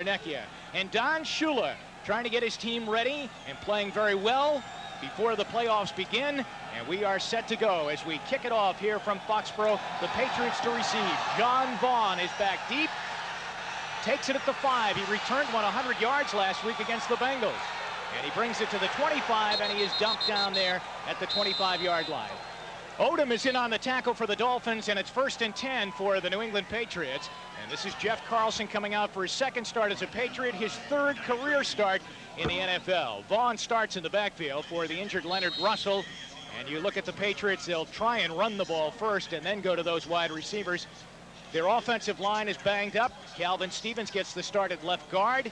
Nekia. And Don Shula trying to get his team ready and playing very well before the playoffs begin. And we are set to go as we kick it off here from Foxborough. The Patriots to receive. John Vaughn is back deep. Takes it at the 5. He returned 100 yards last week against the Bengals. And he brings it to the 25, and he is dumped down there at the 25-yard line. Odom is in on the tackle for the Dolphins, and it's 1st and 10 for the New England Patriots. And this is Jeff Carlson coming out for his second start as a Patriot, his third career start in the NFL. Vaughn starts in the backfield for the injured Leonard Russell. And you look at the Patriots, they'll try and run the ball first and then go to those wide receivers. Their offensive line is banged up. Calvin Stevens gets the start at left guard.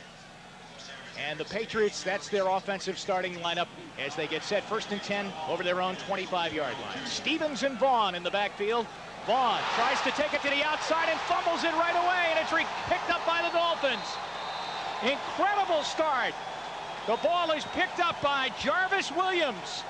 And the Patriots, that's their offensive starting lineup as they get set 1st and 10 over their own 25-yard line. Stevens and Vaughn in the backfield. Vaughn tries to take it to the outside and fumbles it right away, and it's picked up by the Dolphins. Incredible start. The ball is picked up by Jarvis Williams.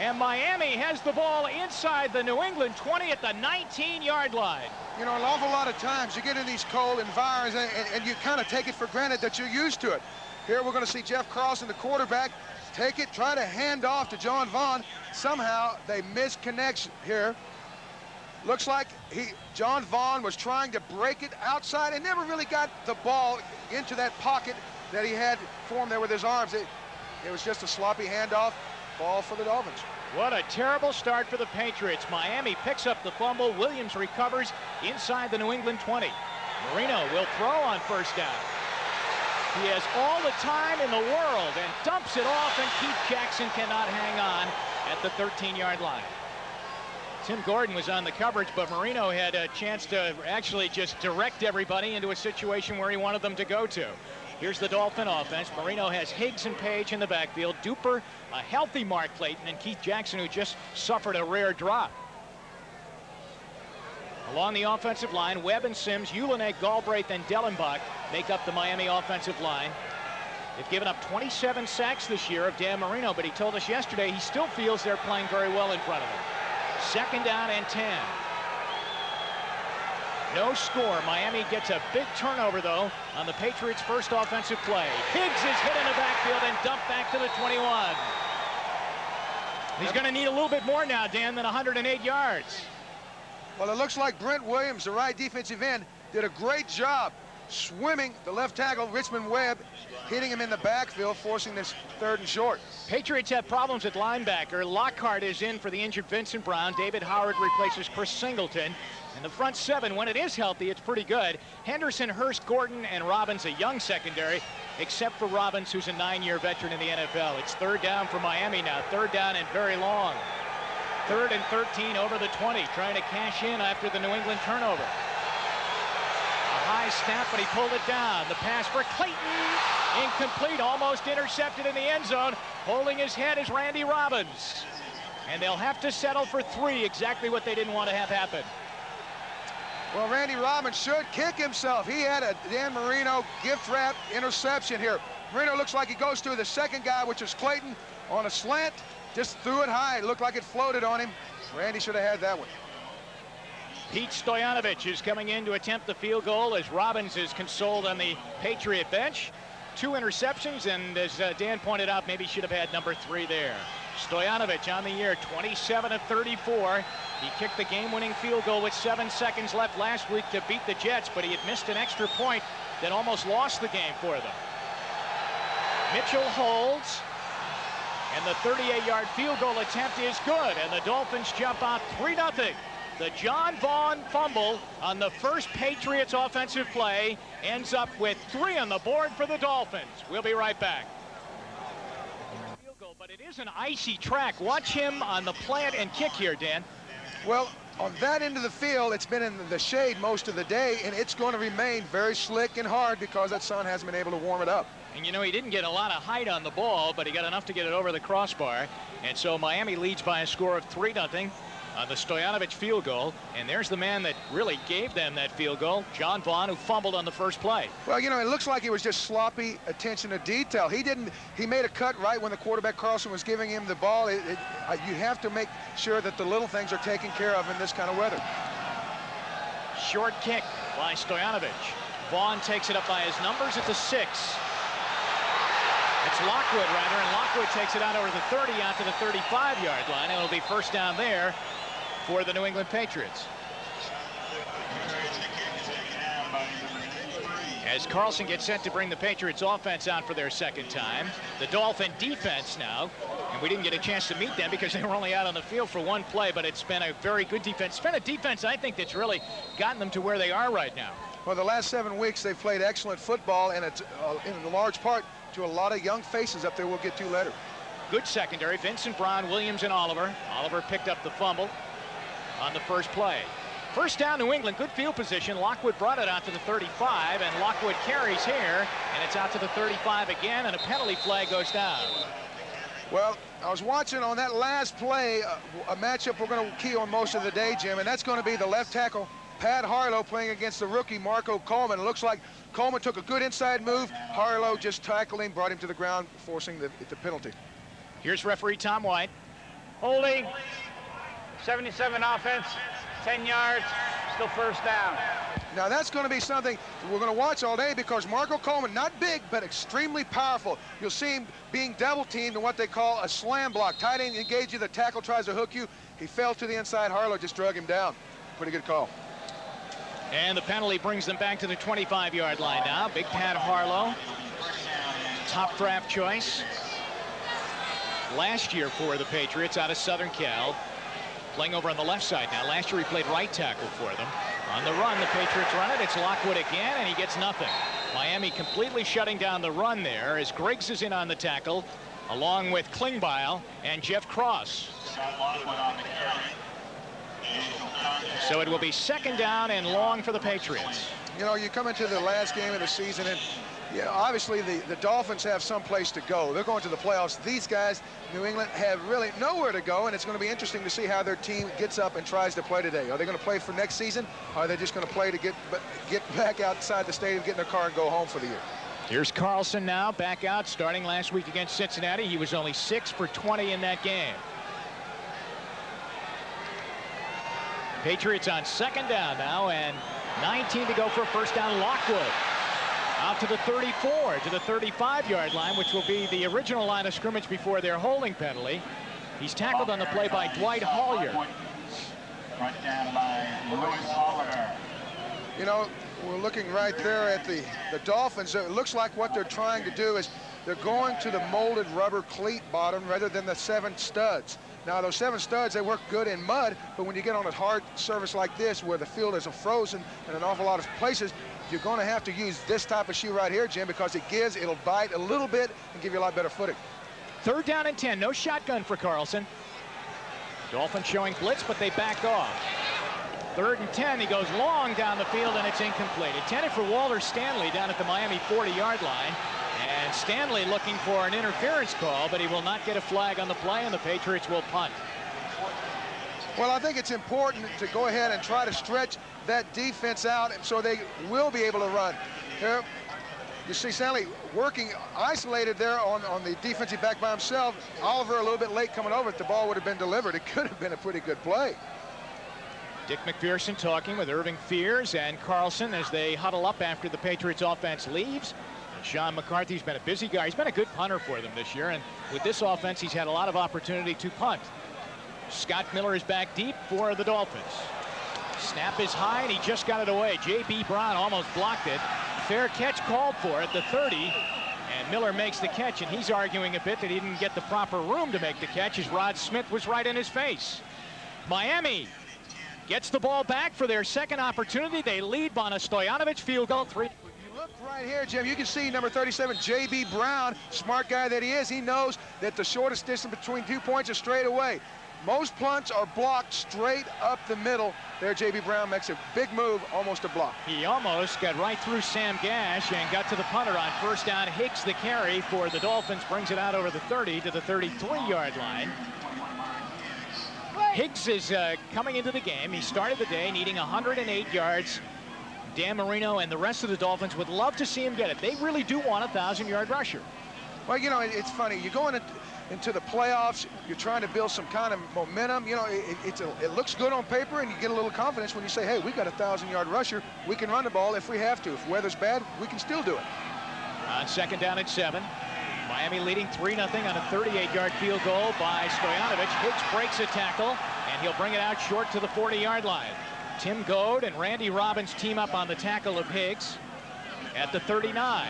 And Miami has the ball inside the New England 20 at the 19-yard line. You know, an awful lot of times you get in these cold environments and you kind of take it for granted that you're used to it. Here we're going to see Jeff Carlson, the quarterback, take it, try to hand off to John Vaughn. Somehow they miss connection here. Looks like John Vaughn was trying to break it outside and never really got the ball into that pocket that he had formed there with his arms. It was just a sloppy handoff. Ball for the Dolphins. What a terrible start for the Patriots. Miami picks up the fumble. Williams recovers inside the New England 20. Marino will throw on 1st down. He has all the time in the world and dumps it off, and Keith Jackson cannot hang on at the 13-yard line. Tim Gordon was on the coverage, but Marino had a chance to actually just direct everybody into a situation where he wanted them to go to. Here's the Dolphin offense. Marino has Higgs and Page in the backfield. Duper, a healthy Mark Clayton, and Keith Jackson, who just suffered a rare drop. Along the offensive line, Webb and Sims, Ulenek, Galbraith, and Dellenbach make up the Miami offensive line. They've given up 27 sacks this year of Dan Marino, but he told us yesterday he still feels they're playing very well in front of him. 2nd down and 10. No score. Miami gets a big turnover, though, on the Patriots' first offensive play. Higgs is hit in the backfield and dumped back to the 21. He's going to need a little bit more now, Dan, than 108 yards. Well, it looks like Brent Williams, the right defensive end, did a great job swimming the left tackle, Richmond Webb, hitting him in the backfield, forcing this 3rd and short. Patriots have problems at linebacker. Lockhart is in for the injured Vincent Brown. David Howard replaces Chris Singleton. And the front 7, when it is healthy, it's pretty good. Henderson, Hurst, Gordon, and Robbins, a young secondary, except for Robbins, who's a 9-year veteran in the NFL. It's 3rd down for Miami now. 3rd down and very long. 3rd and 13 over the 20, trying to cash in after the New England turnover. A high snap, but he pulled it down. The pass for Clayton, incomplete, almost intercepted in the end zone. Holding his head is Randy Robbins. And they'll have to settle for 3, exactly what they didn't want to have happen. Well, Randy Robbins should kick himself. He had a Dan Marino gift wrap interception here. Marino looks like he goes to the second guy, which is Clayton, on a slant. Just threw it high. It looked like it floated on him. Randy should have had that one. Pete Stoyanovich is coming in to attempt the field goal as Robbins is consoled on the Patriot bench. 2 interceptions, and as Dan pointed out, maybe should have had number 3 there. Stoyanovich on the year, 27 of 34. He kicked the game-winning field goal with 7 seconds left last week to beat the Jets, but he had missed an extra point that almost lost the game for them. Mitchell holds, and the 38-yard field goal attempt is good, and the Dolphins jump out 3-0. The John Vaughn fumble on the first Patriots offensive play ends up with 3 on the board for the Dolphins. We'll be right back. But it is an icy track. Watch him on the plant and kick here, Dan. Well, on that end of the field, it's been in the shade most of the day, and it's going to remain very slick and hard because that sun hasn't been able to warm it up. And you know, he didn't get a lot of height on the ball, but he got enough to get it over the crossbar. And so Miami leads by a score of 3-0 on the Stoyanovich field goal. And there's the man that really gave them that field goal, John Vaughn, who fumbled on the first play. Well, you know, it looks like it was just sloppy attention to detail. He made a cut right when the quarterback Carlson was giving him the ball. You have to make sure that the little things are taken care of in this kind of weather. Short kick by Stoyanovich. Vaughn takes it up by his numbers at the 6. It's Lockwood, rather, and Lockwood takes it out over the 30, out to the 35-yard line. It'll be first down there for the New England Patriots. As Carlson gets set to bring the Patriots offense out for their second time. The Dolphin defense now, and we didn't get a chance to meet them because they were only out on the field for one play, but it's been a very good defense. It's been a defense, I think, that's really gotten them to where they are right now. Well, the last 7 weeks, they've played excellent football, and it's in large part to a lot of young faces up there we'll get to later. Good secondary. Vincent Brown, Williams, and Oliver. Oliver picked up the fumble on the first play. First down, New England. Good field position. Lockwood brought it out to the 35, and Lockwood carries here, and it's out to the 35 again, and a penalty flag goes down. Well, I was watching on that last play a matchup we're going to key on most of the day, Jim, and that's going to be the left tackle, Pat Harlow, playing against the rookie Marco Coleman. It looks like Coleman took a good inside move. Harlow just tackled him, brought him to the ground, forcing the penalty. Here's referee Tom White. Holding, 77 offense, 10 yards, still first down. Now that's going to be something we're going to watch all day because Marco Coleman, not big, but extremely powerful. You'll see him being double teamed in what they call a slam block. Tight end engage you, the tackle tries to hook you. He fell to the inside. Harlow just drug him down. Pretty good call. And the penalty brings them back to the 25-yard line now. Big Pat Harlow, top draft choice last year for the Patriots out of Southern Cal. Playing over on the left side now. Last year he played right tackle for them. On the run, the Patriots run it. It's Lockwood again, and he gets nothing. Miami completely shutting down the run there as Griggs is in on the tackle, along with Klingbeil and Jeff Cross. So it will be second down and long for the Patriots. You know, you come into the last game of the season, and yeah, obviously the Dolphins have some place to go. They're going to the playoffs. These guys, New England, have really nowhere to go, and it's going to be interesting to see how their team gets up and tries to play today. Are they going to play for next season? Or are they just going to play to get back outside the stadium, get in their car, and go home for the year? Here's Carlson now, back out, starting last week against Cincinnati. He was only 6 for 20 in that game. Patriots on second down now, and 19 to go for a first down. Lockwood out to the 34, to the 35-yard line, which will be the original line of scrimmage before their holding penalty. He's tackled on the play by Dwight Hollier. Right down by Louis Oliver. You know, we're looking right there at the Dolphins. It looks like what they're trying to do is they're going to the molded rubber cleat bottom rather than the 7 studs. Now, those 7 studs, they work good in mud, but when you get on a hard surface like this where the field is frozen in an awful lot of places, you're going to have to use this type of shoe right here, Jim, because it'll bite a little bit and give you a lot better footing. Third down and 10. No shotgun for Carlson. Dolphins showing blitz, but they back off. Third and 10. He goes long down the field, and it's incomplete. Intended for Walter Stanley down at the Miami 40-yard line. And Stanley looking for an interference call, but he will not get a flag on the play, and the Patriots will punt. Well, I think it's important to go ahead and try to stretch that defense out so they will be able to run. Here, you see Stanley working isolated there on the defensive back by himself. Oliver a little bit late coming over. If the ball would have been delivered, it could have been a pretty good play. Dick McPherson talking with Irving Fears and Carlson as they huddle up after the Patriots offense leaves. And Sean McCarthy's been a busy guy. He's been a good punter for them this year, and with this offense, he's had a lot of opportunity to punt. Scott Miller is back deep for the Dolphins. Snap is high, and he just got it away. J.B. Brown almost blocked it. Fair catch called for at the 30, and Miller makes the catch, and he's arguing a bit that he didn't get the proper room to make the catch as Rod Smith was right in his face. Miami gets the ball back for their second opportunity. They lead on a Stojanovic field goal. Look right here, Jim. You can see number 37, J.B. Brown, smart guy that he is. He knows that the shortest distance between 2 points is straight away. Most punts are blocked straight up the middle. There, J.B. Brown makes a big move, almost a block. He almost got right through Sam Gash and got to the punter on first down. Higgs, the carry for the Dolphins, brings it out over the 30 to the 33-yard line. Higgs is coming into the game. He started the day needing 108 yards. Dan Marino and the rest of the Dolphins would love to see him get it. They really do want a 1,000-yard rusher. Well, you know, it's funny. You're going into the playoffs. You're trying to build some kind of momentum. You know, it looks good on paper, and you get a little confidence when you say, hey, we got a 1,000-yard rusher. We can run the ball if we have to. If weather's bad, we can still do it. On second down at 7. Miami leading 3-0 on a 38-yard field goal by Stoyanovich. Higgs breaks a tackle, and he'll bring it out short to the 40-yard line. Tim Goad and Randy Robbins team up on the tackle of Higgs at the 39.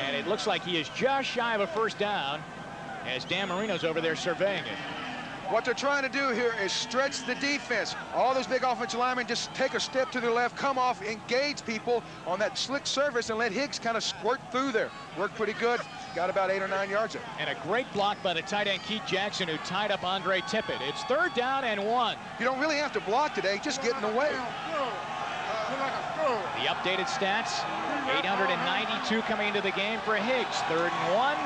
And it looks like he is just shy of a first down as Dan Marino's over there surveying it. What they're trying to do here is stretch the defense. All those big offensive linemen just take a step to the left, come off, engage people on that slick surface, and let Higgs kind of squirt through there. Worked pretty good. Got about 8 or 9 yards there. And a great block by the tight end Keith Jackson, who tied up Andre Tippett. It's 3rd down and 1. You don't really have to block today, just get in the way. The updated stats, 892 coming into the game for Higgs. 3rd and 1.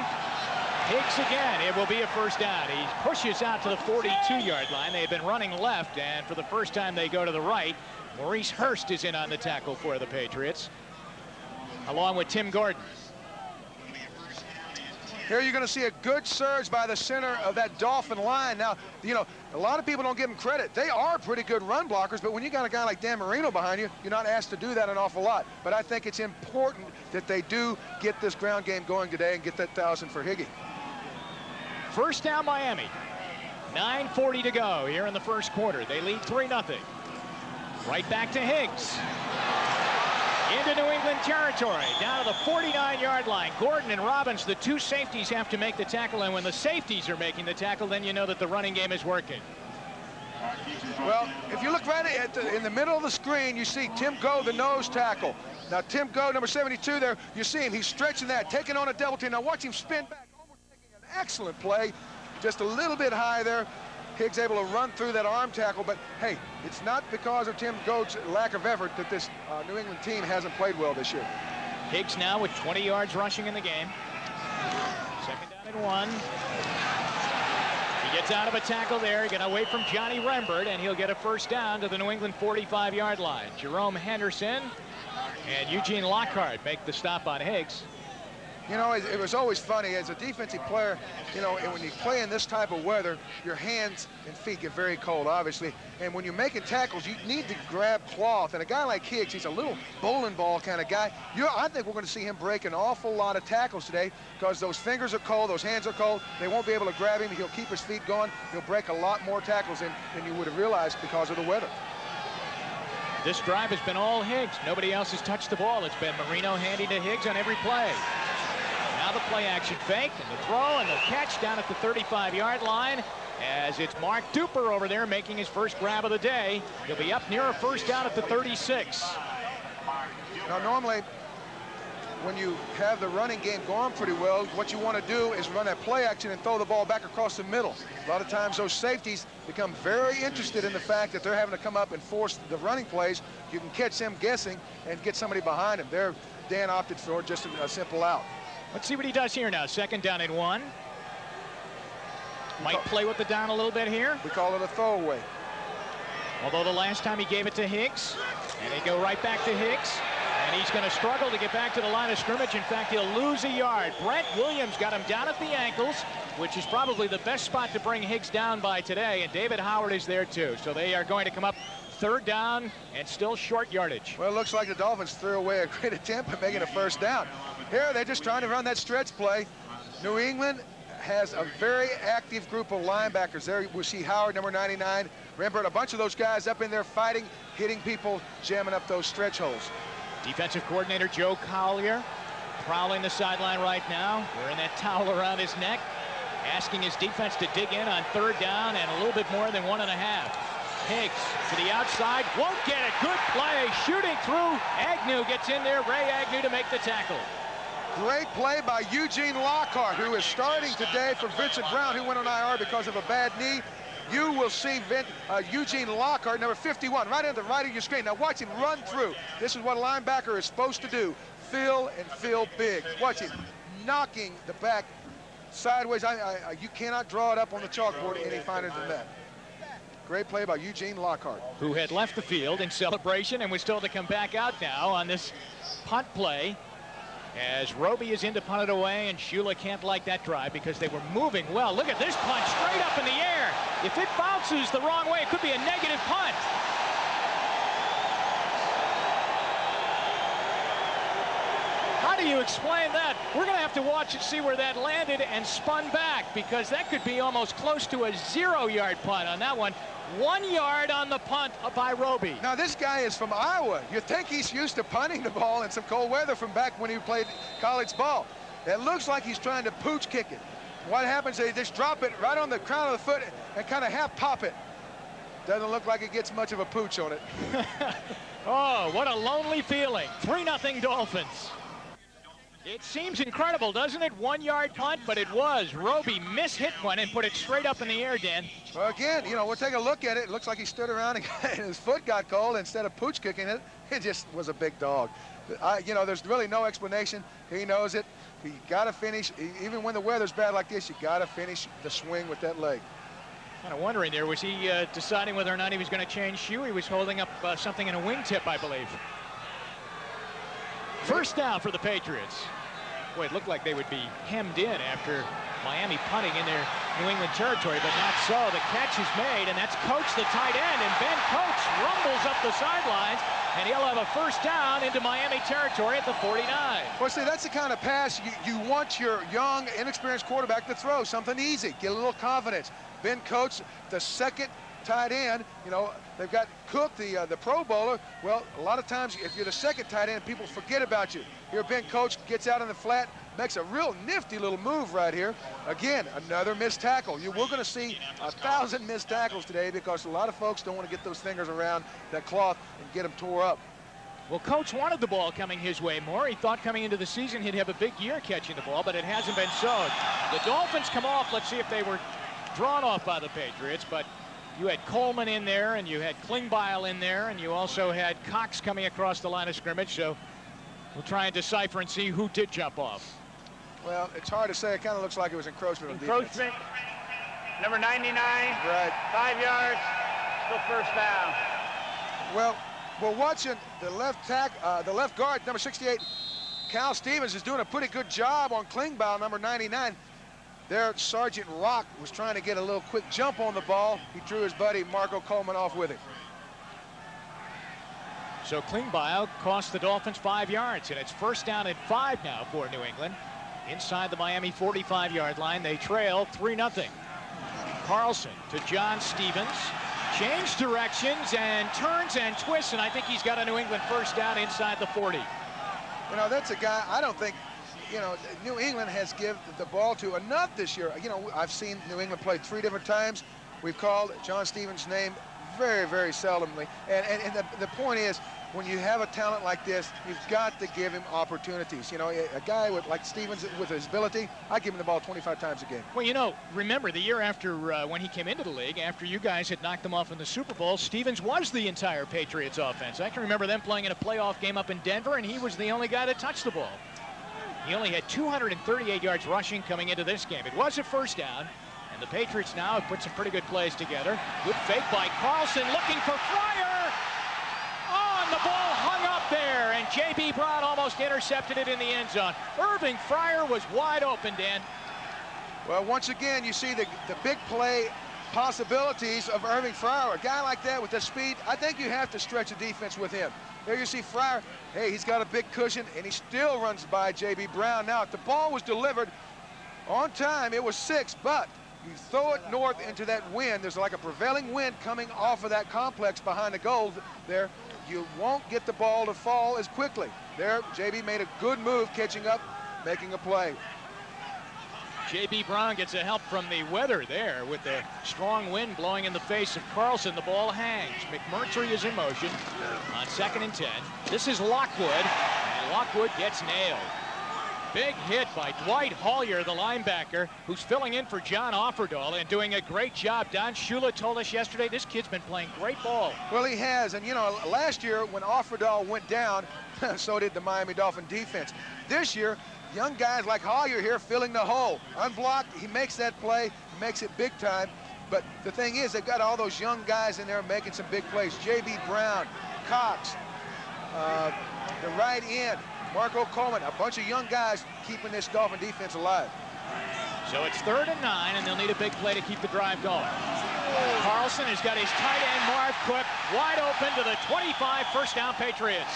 Higgs again, it will be a first down. He pushes out to the 42-yard line. They've been running left, and for the first time they go to the right. Maurice Hurst is in on the tackle for the Patriots, along with Tim Gordon. Here you're going to see a good surge by the center of that Dolphin line. Now, you know, a lot of people don't give them credit. They are pretty good run blockers, but when you got a guy like Dan Marino behind you, you're not asked to do that an awful lot. But I think it's important that they do get this ground game going today and get that 1,000 for Higgy. First down, Miami. 9:40 to go here in the first quarter. They lead 3-0. Right back to Higgs. Into New England territory, down to the 49-yard line. Gordon and Robbins, the two safeties, have to make the tackle, and when the safeties are making the tackle, then you know that the running game is working. Well, if you look right in the middle of the screen, you see Tim Goad, the nose tackle. Now, Tim Goad, number 72 there, you see him. He's stretching that, taking on a double team. Now, watch him spin back, almost making an excellent play. Just a little bit high there. Higgs able to run through that arm tackle, but hey, it's not because of Tim Goad's lack of effort that this New England team hasn't played well this year. Higgs now with 20 yards rushing in the game. Second down and 1. He gets out of a tackle there. He's going to wait from Johnny Rembert, and he'll get a first down to the New England 45-yard line. Jerome Henderson and Eugene Lockhart make the stop on Higgs. You know, it was always funny as a defensive player, you know, when you play in this type of weather, your hands and feet get very cold, obviously. And when you're making tackles, you need to grab cloth. And a guy like Higgs, he's a little bowling ball kind of guy. I think we're going to see him break an awful lot of tackles today because those fingers are cold, those hands are cold. They won't be able to grab him. He'll keep his feet going. He'll break a lot more tackles than you would have realized because of the weather. This drive has been all Higgs. Nobody else has touched the ball. It's been Marino handing to Higgs on every play. Now the play action fake and the throw and the catch down at the 35-yard line as it's Mark Duper over there making his first grab of the day. He'll be up near a first down at the 36. Now normally when you have the running game going pretty well, what you want to do is run that play action and throw the ball back across the middle. A lot of times those safeties become very interested in the fact that they're having to come up and force the running plays. You can catch them guessing and get somebody behind them. Dan opted for just a simple out. Let's see what he does here now. Second down and 1. Might play with the down a little bit here. We call it a throwaway. Although the last time he gave it to Higgs, and they go right back to Higgs, and he's going to struggle to get back to the line of scrimmage. In fact, he'll lose a yard. Brent Williams got him down at the ankles, which is probably the best spot to bring Higgs down by today, and David Howard is there too. So they are going to come up third down and still short yardage. Well, it looks like the Dolphins threw away a great attempt at making a first down. Here, they're just trying to run that stretch play. New England has a very active group of linebackers. There we see Howard, number 99, Rembert, a bunch of those guys up in there fighting, hitting people, jamming up those stretch holes. Defensive coordinator Joe Collier prowling the sideline right now, wearing that towel around his neck, asking his defense to dig in on third down and a little bit more than 1.5. Higgs to the outside, won't get it. Good play, shooting through. Agnew gets in there. Ray Agnew to make the tackle. Great play by Eugene Lockhart, who is starting today for Vincent Brown, who went on IR because of a bad knee. You will see Eugene Lockhart, number 51, right on the right of your screen. Now watch him run through. This is what a linebacker is supposed to do. Fill and fill big. Watch him knocking the back sideways. You cannot draw it up on the chalkboard any finer than that. Great play by Eugene Lockhart, who had left the field in celebration and was told to come back out now on this punt play. as Roby is in to punt it away, and Shula can't like that drive because they were moving well. Look at this punt straight up in the air. If it bounces the wrong way, it could be a negative punt. How do you explain that? We're going to have to watch and see where that landed and spun back, because that could be almost close to a 0-yard punt on that one. 1 yard on the punt by Roby. Now, this guy is from Iowa. You think he's used to punting the ball in some cold weather from back when he played college ball. It looks like he's trying to pooch kick it. What happens, they just drop it right on the crown of the foot and kind of half pop it. Doesn't look like it gets much of a pooch on it. Oh, what a lonely feeling. 3-0 Dolphins. It seems incredible, doesn't it? 1 yard punt, but it was. Roby mishit one and put it straight up in the air, Dan. Well, again, you know, we'll take a look at it. It looks like he stood around and his foot got cold. Instead of pooch kicking it, it just was a big dog. You know, there's really no explanation. He knows it. You got to finish. Even when the weather's bad like this, you got to finish the swing with that leg. Kind of wondering there, was he deciding whether or not he was going to change shoe? He was holding up something in a wingtip, I believe. First down for the Patriots. Boy, it looked like they would be hemmed in after Miami punting in their New England territory, but not so. The catch is made, and that's Coach, the tight end, and Ben Coach rumbles up the sidelines, and he'll have a first down into Miami territory at the 49. Well, see, that's the kind of pass you want your young, inexperienced quarterback to throw, something easy, get a little confidence. Ben Coach, the second tight end, you know, they've got Cook, the Pro Bowler. Well, a lot of times, if you're the second tight end, people forget about you. Here, Ben Coach gets out in the flat, makes a real nifty little move right here. Again, another missed tackle. We're going to see 1,000 missed tackles today because a lot of folks don't want to get those fingers around that cloth and get them tore up. Well, Coach wanted the ball coming his way more. He thought coming into the season he'd have a big year catching the ball, but it hasn't been so. The Dolphins come off. Let's see if they were drawn off by the Patriots, but you had Coleman in there, and you had Klingbeil in there, and you also had Cox coming across the line of scrimmage, so we'll try and decipher and see who did jump off. Well, it's hard to say. It kind of looks like it was encroachment on defense. Encroachment, number 99. Right. 5 yards, still first down. Well, we're watching the left guard, number 68, Cal Stevens, is doing a pretty good job on Klingbeil, number 99. There, Sergeant Rock was trying to get a little quick jump on the ball. He drew his buddy Marco Coleman off with him. So Klingbeil cost the Dolphins 5 yards, and it's first down and 5 now for New England. Inside the Miami 45-yard line, they trail 3-0. Carlson to John Stevens. Change directions and turns and twists, and I think he's got a New England first down inside the 40. You know, that's a guy I don't think, you know, New England has given the ball to enough this year. You know, I've seen New England play 3 different times. We've called John Stevens' name very, very seldomly. And the point is, when you have a talent like this, you've got to give him opportunities. You know, a guy like Stevens with his ability, I give him the ball 25 times a game. Well, you know, remember the year after when he came into the league, after you guys had knocked them off in the Super Bowl, Stevens was the entire Patriots offense. I can remember them playing in a playoff game up in Denver, and he was the only guy that touched the ball. He only had 238 yards rushing coming into this game. It was a first down, and the Patriots now have put some pretty good plays together. Good fake by Carlson, looking for Fryer. Oh, and the ball hung up there, and J.B. Brown almost intercepted it in the end zone. Irving Fryer was wide open, Dan. Well, once again, you see the big play possibilities of Irving Fryer. A guy like that with the speed, I think you have to stretch the defense with him. There you see Fryer. Hey, he's got a big cushion, and he still runs by J.B. Brown. Now, if the ball was delivered on time, it was 6, but you throw it north into that wind. There's like a prevailing wind coming off of that complex behind the goal there. You won't get the ball to fall as quickly. There, J.B. made a good move catching up, making a play. J.B. Brown gets a help from the weather there with the strong wind blowing in the face of Carlson. The ball hangs. McMurtry is in motion on 2nd and 10. This is Lockwood, and Lockwood gets nailed. Big hit by Dwight Hollier, the linebacker, who's filling in for John Offerdahl and doing a great job. Don Shula told us yesterday this kid's been playing great ball. Well, he has, and you know, last year when Offerdahl went down, so did the Miami Dolphin defense. This year, young guys like Hollier here filling the hole. Unblocked, he makes that play, he makes it big time. But the thing is, they've got all those young guys in there making some big plays. J.B. Brown, Cox, the right end, Marco Coleman, a bunch of young guys keeping this Dolphin defense alive. So it's 3rd and 9, and they'll need a big play to keep the drive going. Carlson has got his tight end, Marv Cook, wide open to the 25, first down Patriots.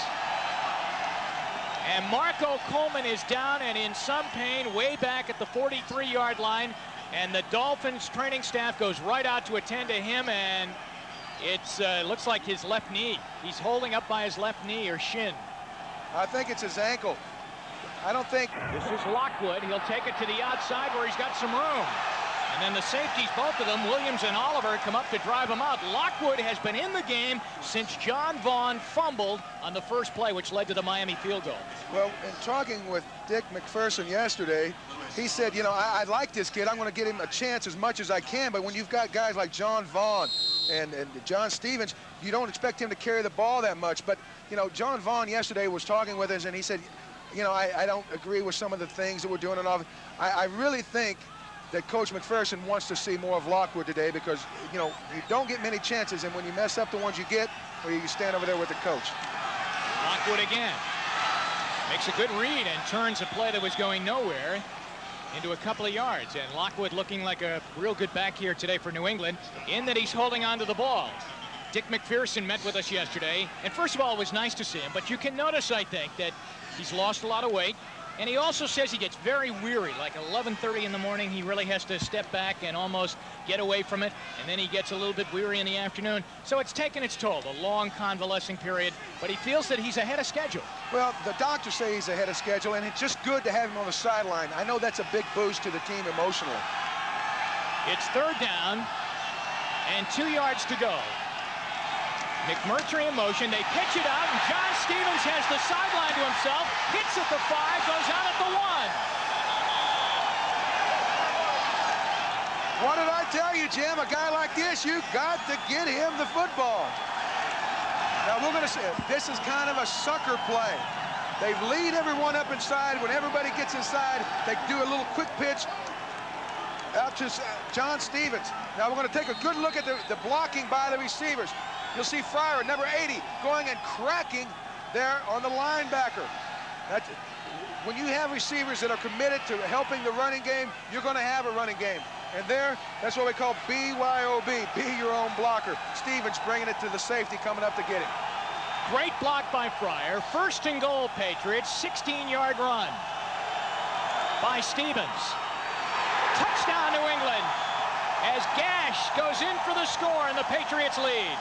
And Marco Coleman is down and in some pain way back at the 43-yard line. And the Dolphins training staff goes right out to attend to him, and it looks like his left knee. He's holding up by his left knee or shin. I think it's his ankle. I don't think. This is Lockwood. He'll take it to the outside where he's got some room. And then the safeties, both of them, Williams and Oliver, come up to drive him out. Lockwood has been in the game since John Vaughn fumbled on the first play, which led to the Miami field goal. Well, in talking with Dick McPherson yesterday, he said, you know, I like this kid. I'm going to get him a chance as much as I can. But when you've got guys like John Vaughn and John Stevens, you don't expect him to carry the ball that much. But, you know, John Vaughn yesterday was talking with us, and he said, you know, I don't agree with some of the things that we're doing. And all. I really think that Coach McPherson wants to see more of Lockwood today because, you know, you don't get many chances, and when you mess up the ones you get, well, you stand over there with the coach. Lockwood again. Makes a good read and turns a play that was going nowhere into a couple of yards. And Lockwood looking like a real good back here today for New England in that he's holding on to the ball. Dick McPherson met with us yesterday, and first of all, it was nice to see him, but you can notice, I think, that he's lost a lot of weight. And he also says he gets very weary, like 11:30 in the morning, he really has to step back and almost get away from it. And then he gets a little bit weary in the afternoon. So it's taken its toll, a long convalescing period, but he feels that he's ahead of schedule. Well, the doctors say he's ahead of schedule, and it's just good to have him on the sideline. I know that's a big boost to the team emotionally. It's 3rd down and 2 yards to go. McMurtry in motion, they pitch it out, and John Stevens has the sideline to himself, hits at the 5, goes out at the 1. What did I tell you, Jim? A guy like this, you got to get him the football. Now, we're going to say, this is kind of a sucker play. They lead everyone up inside. When everybody gets inside, they do a little quick pitch out to John Stevens. Now, we're going to take a good look at the blocking by the receivers. You'll see Fryer, number 80, going and cracking there on the linebacker. When you have receivers that are committed to helping the running game, you're going to have a running game. And there, that's what we call BYOB, be your own blocker. Stevens bringing it to the safety, coming up to get him. Great block by Fryer. 1st and goal, Patriots. 16-yard run by Stevens. Touchdown, New England, as Gash goes in for the score and the Patriots lead.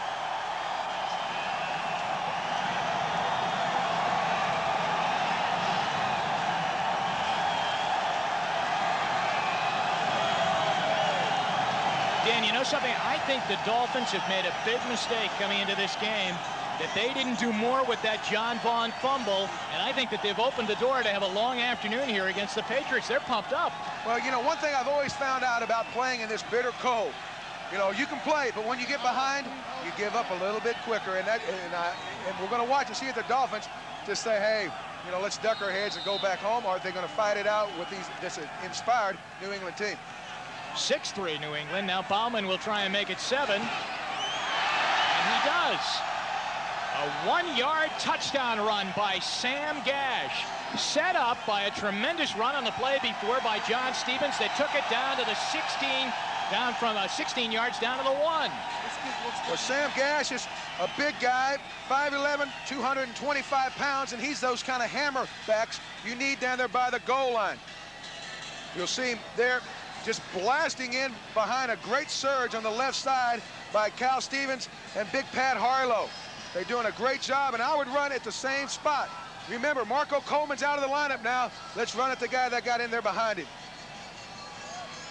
Dan, you know something? I think the Dolphins have made a big mistake coming into this game, that they didn't do more with that John Vaughn fumble, and I think that they've opened the door to have a long afternoon here against the Patriots. They're pumped up. Well, you know, one thing I've always found out about playing in this bitter cold, you know, you can play, but when you get behind, you give up a little bit quicker, and we're going to watch and see if the Dolphins just say, hey, you know, let's duck our heads and go back home, or are they going to fight it out with this inspired New England team? 6-3 New England. Now Bauman will try and make it 7. And he does. A 1-yard touchdown run by Sam Gash. Set up by a tremendous run on the play before by John Stevens. They took it down to the 16, down from 16 yards down to the 1. Well, Sam Gash is a big guy, 5'11", 225 pounds, and he's those kind of hammer backs you need down there by the goal line. You'll see him there, just blasting in behind a great surge on the left side by Cal Stevens and Big Pat Harlow. They're doing a great job, and I would run at the same spot. Remember, Marco Coleman's out of the lineup now. Let's run at the guy that got in there behind him.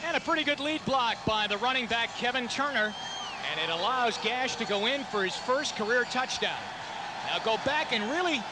And a pretty good lead block by the running back, Kevin Turner. And it allows Gash to go in for his first career touchdown. Now go back and really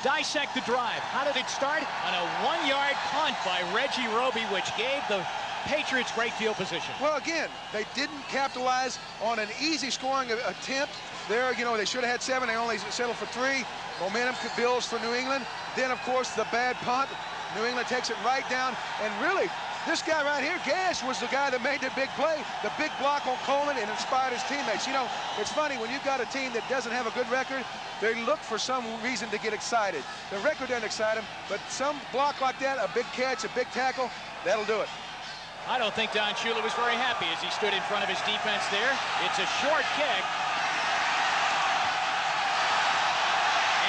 dissect the drive. How did it start? On a 1-yard punt by Reggie Roby, which gave the Patriots great field position. Well, again, they didn't capitalize on an easy scoring attempt. There, you know, they should have had 7. They only settled for 3. Momentum builds for New England. Then, of course, the bad punt. New England takes it right down, and really, this guy right here, Gash, was the guy that made the big play, the big block on Coleman, and inspired his teammates. You know, it's funny, when you've got a team that doesn't have a good record, they look for some reason to get excited. The record doesn't excite them, but some block like that, a big catch, a big tackle, that'll do it. I don't think Don Shula was very happy as he stood in front of his defense there. It's a short kick.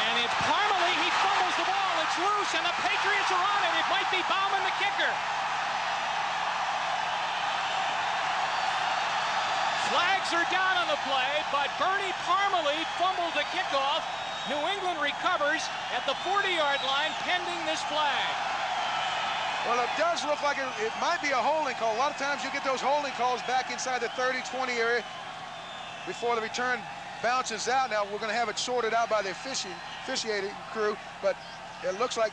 And it's Parmalee, he fumbles the ball, it's loose, and the Patriots are on it. It might be Bauman, the kicker. Flags are down on the play, but Bernie Parmalee fumbled the kickoff. New England recovers at the 40-yard line pending this flag. Well, it does look like it might be a holding call. A lot of times you get those holding calls back inside the 30-20 area before the return bounces out. Now, we're going to have it sorted out by the officiating crew, but it looks like...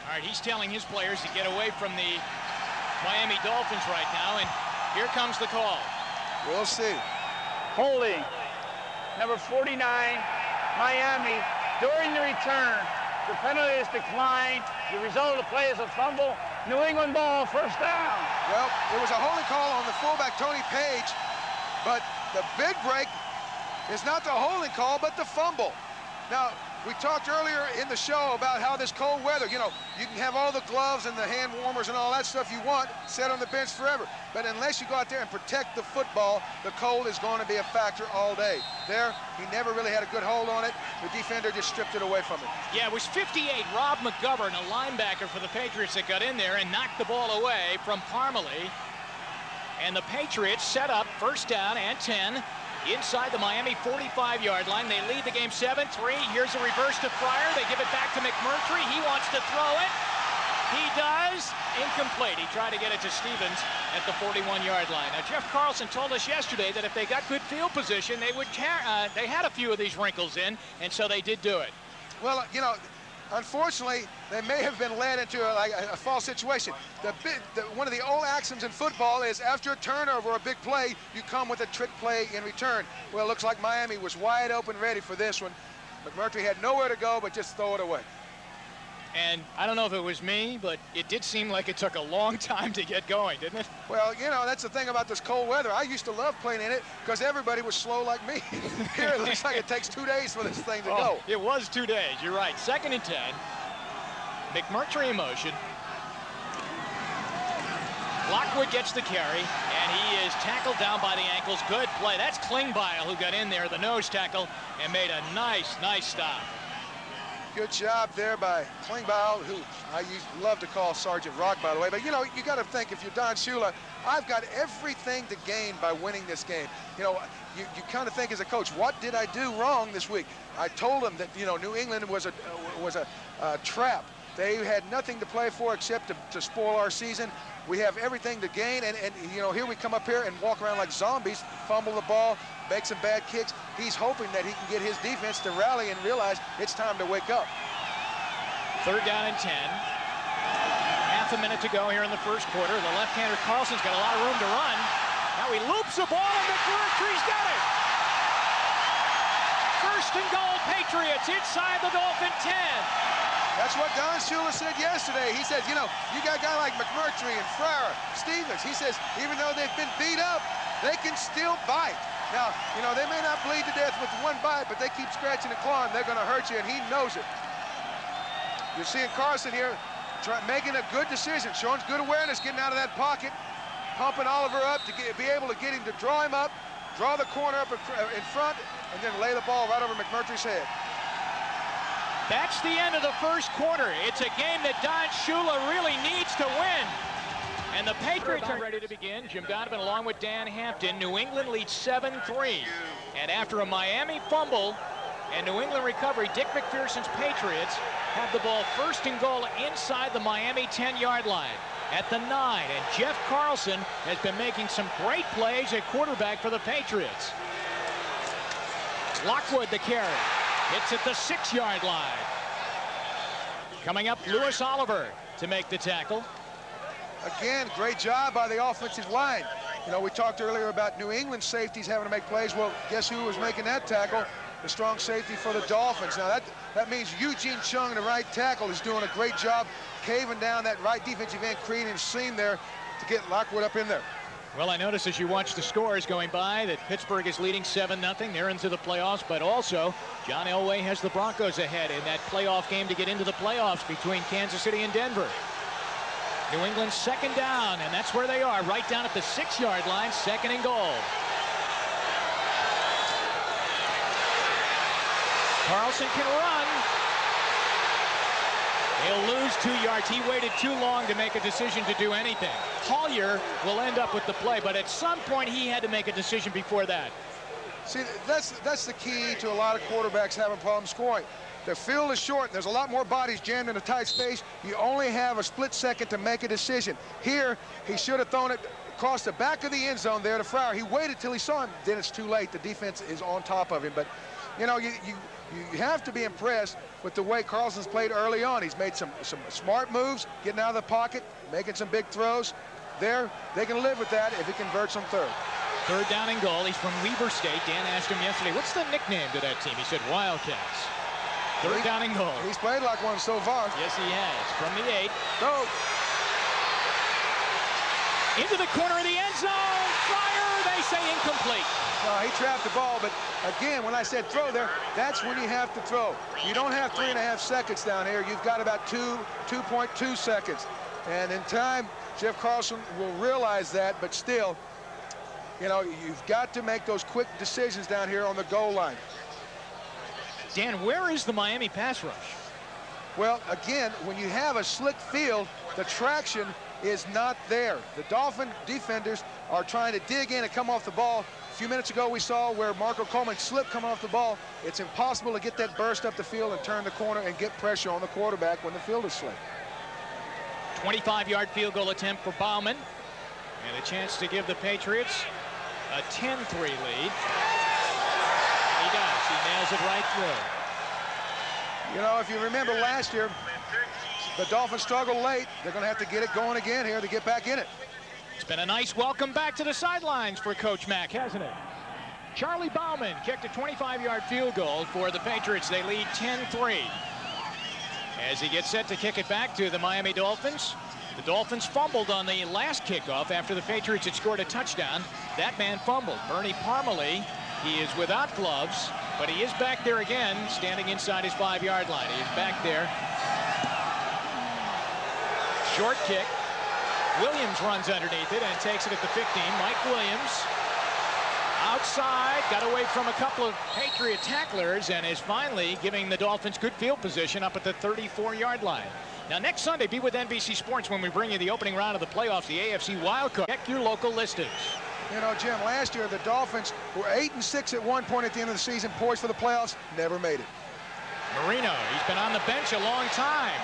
All right, he's telling his players to get away from the Miami Dolphins right now, and here comes the call. We'll see. Holding. Number 49, Miami. During the return, the penalty is declined. The result of the play is a fumble. New England ball, first down. Well, there was a holding call on the fullback, Tony Page, but the big break is not the holding call, but the fumble. Now, we talked earlier in the show about how this cold weather, you know, you can have all the gloves and the hand warmers and all that stuff you want set on the bench forever. But unless you go out there and protect the football, the cold is going to be a factor all day. There, he never really had a good hold on it. The defender just stripped it away from him. Yeah, it was 58, Rob McGovern, a linebacker for the Patriots, that got in there and knocked the ball away from Parmalee. And the Patriots set up first down and 10. Inside the Miami 45-yard line. They lead the game 7-3. Here's a reverse to Fryer. They give it back to McMurtry. He wants to throw it. He does. Incomplete. He tried to get it to Stevens at the 41-yard line. Now, Jeff Carlson told us yesterday that if they got good field position, they would they had a few of these wrinkles in, and so they did do it. Well, you know, unfortunately, they may have been led into a false situation. One of the old axioms in football is after a turnover or a big play, you come with a trick play in return. Well, it looks like Miami was wide open ready for this one. McMurtry had nowhere to go but just throw it away. And I don't know if it was me, but it did seem like it took a long time to get going, didn't it? Well, you know, that's the thing about this cold weather. I used to love playing in it because everybody was slow like me. Here, it looks like it takes 2 days for this thing to go. It was 2 days. You're right. 2nd and 10. McMurtry in motion. Lockwood gets the carry, and he is tackled down by the ankles. Good play. That's Klingbeil who got in there, the nose tackle, and made a nice stop. Good job there by Klingbeil, who I used to love to call Sergeant Rock, by the way. But, you know, you got to think, if you're Don Shula, I've got everything to gain by winning this game. You know, you kind of think as a coach, what did I do wrong this week? I told him that, you know, New England was a trap. They had nothing to play for except to spoil our season. We have everything to gain, and you know, here we come up here and walk around like zombies, fumble the ball, make some bad kicks. He's hoping that he can get his defense to rally and realize it's time to wake up. 3rd down and 10. Half a minute to go here in the first quarter. The left-hander Carlson's got a lot of room to run. Now he loops the ball, and McMurtry's got it. 1st and goal, Patriots inside the Dolphin 10. That's what Don Shula said yesterday. He says, you know, you got a guy like McMurtry and Fryer, Stevens. He says, even though they've been beat up, they can still bite. Now, you know, they may not bleed to death with one bite, but they keep scratching and clawing. They're going to hurt you, and he knows it. You're seeing Carson here making a good decision, showing good awareness, getting out of that pocket, pumping Oliver up to be able to get him to draw him up, draw the corner up in front, and then lay the ball right over McMurtry's head. That's the end of the first quarter. It's a game that Don Shula really needs to win. And the Patriots are ready to begin. Jim Donovan along with Dan Hampton. New England leads 7-3. And after a Miami fumble and New England recovery, Dick McPherson's Patriots have the ball 1st and goal inside the Miami 10-yard line at the 9. And Jeff Carlson has been making some great plays at quarterback for the Patriots. Lockwood the carry. It's at the 6-yard line. Coming up, Lewis Oliver to make the tackle. Again, great job by the offensive line. You know, we talked earlier about New England safeties having to make plays. Well, guess who was making that tackle? the strong safety for the Dolphins. Now that means Eugene Chung, the right tackle, is doing a great job caving down that right defensive end, creating a seam there to get Lockwood up in there. Well, I noticed as you watch the scores going by that Pittsburgh is leading 7-0. They're into the playoffs, but also John Elway has the Broncos ahead in that playoff game to get into the playoffs between Kansas City and Denver. New England's second down, and that's where they are, right down at the 6-yard line, 2nd and goal. Carlson can run. He'll lose 2 yards. He waited too long to make a decision to do anything. Collier will end up with the play, but at some point he had to make a decision before that. See, that's the key to a lot of quarterbacks having problems scoring. The field is short. There's a lot more bodies jammed in a tight space. You only have a split second to make a decision. Here, he should have thrown it across the back of the end zone there to Fryer. He waited till he saw him. Then it's too late. The defense is on top of him. But, you know, you have to be impressed with the way Carlson's played early on. He's made some smart moves, getting out of the pocket, making some big throws. There, they can live with that if he converts on third. 3rd down and goal. He's from Weber State. Dan asked him yesterday, what's the nickname to that team? He said Wildcats. 3rd down and goal. He's played like one so far. Yes, he has. From the 8. Go. Into the corner of the end zone. Fryer, they say incomplete. No, he trapped the ball, but again, when I said throw there, that's when you have to throw. You don't have 3.5 seconds down here. You've got about 2.2 seconds. And in time, Jeff Carlson will realize that, but still, you know, you've got to make those quick decisions down here on the goal line. Dan, where is the Miami pass rush? Well, again, when you have a slick field, the traction is not there. The Dolphin defenders are trying to dig in and come off the ball. A few minutes ago, we saw where Marco Coleman slipped coming off the ball. It's impossible to get that burst up the field and turn the corner and get pressure on the quarterback when the field is slick. 25-yard field goal attempt for Bauman, and a chance to give the Patriots a 10-3 lead. He does. He nails it right through. You know, if you remember last year, the Dolphins struggled late. They're going to have to get it going again here to get back in it. It's been a nice welcome back to the sidelines for Coach Mack, hasn't it? Charlie Bauman kicked a 25-yard field goal for the Patriots. They lead 10-3. As he gets set to kick it back to the Miami Dolphins, the Dolphins fumbled on the last kickoff after the Patriots had scored a touchdown. That man fumbled. Bernie Parmalee, he is without gloves, but he is back there again, standing inside his 5-yard line. He is back there. Short kick. Williams runs underneath it and takes it at the 15. Mike Williams outside, got away from a couple of Patriot tacklers and is finally giving the Dolphins good field position up at the 34-yard line. Now next Sunday, be with NBC Sports when we bring you the opening round of the playoffs, the AFC wildcard. Check your local listings. You know, Jim, last year the Dolphins were 8-6 at one point at the end of the season, poised for the playoffs, never made it. Marino, he's been on the bench a long time.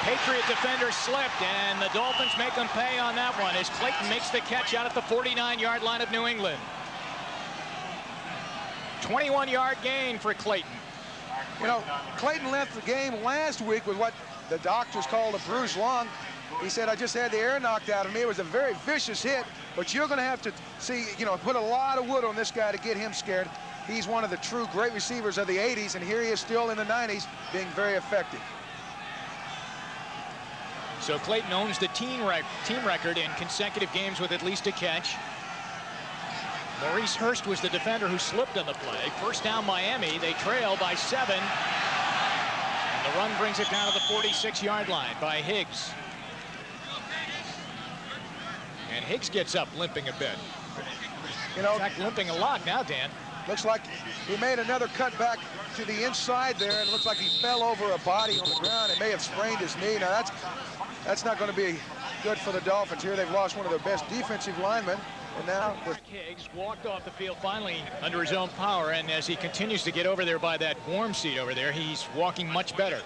Patriot defender slipped, and the Dolphins make them pay on that one as Clayton makes the catch out at the 49-yard line of New England. 21-yard gain for Clayton. You know, Clayton left the game last week with what the doctors called a bruised lung. He said, I just had the air knocked out of me. It was a very vicious hit, but you're going to have to see, you know, put a lot of wood on this guy to get him scared. He's one of the true great receivers of the 80s, and here he is still in the 90s being very effective. So Clayton owns the team record in consecutive games with at least a catch. Maurice Hurst was the defender who slipped on the play. First down Miami. They trail by 7. And the run brings it down to the 46-yard line by Higgs. And Higgs gets up limping a bit. You know, in fact, limping a lot now, Dan. Looks like he made another cut back to the inside there, and it looks like he fell over a body on the ground and may have sprained his knee. Now that's not going to be good for the Dolphins. Here they've lost one of their best defensive linemen, and now Higgs walked off the field finally under his own power, and as he continues to get over there by that warm seat over there, he's walking much better.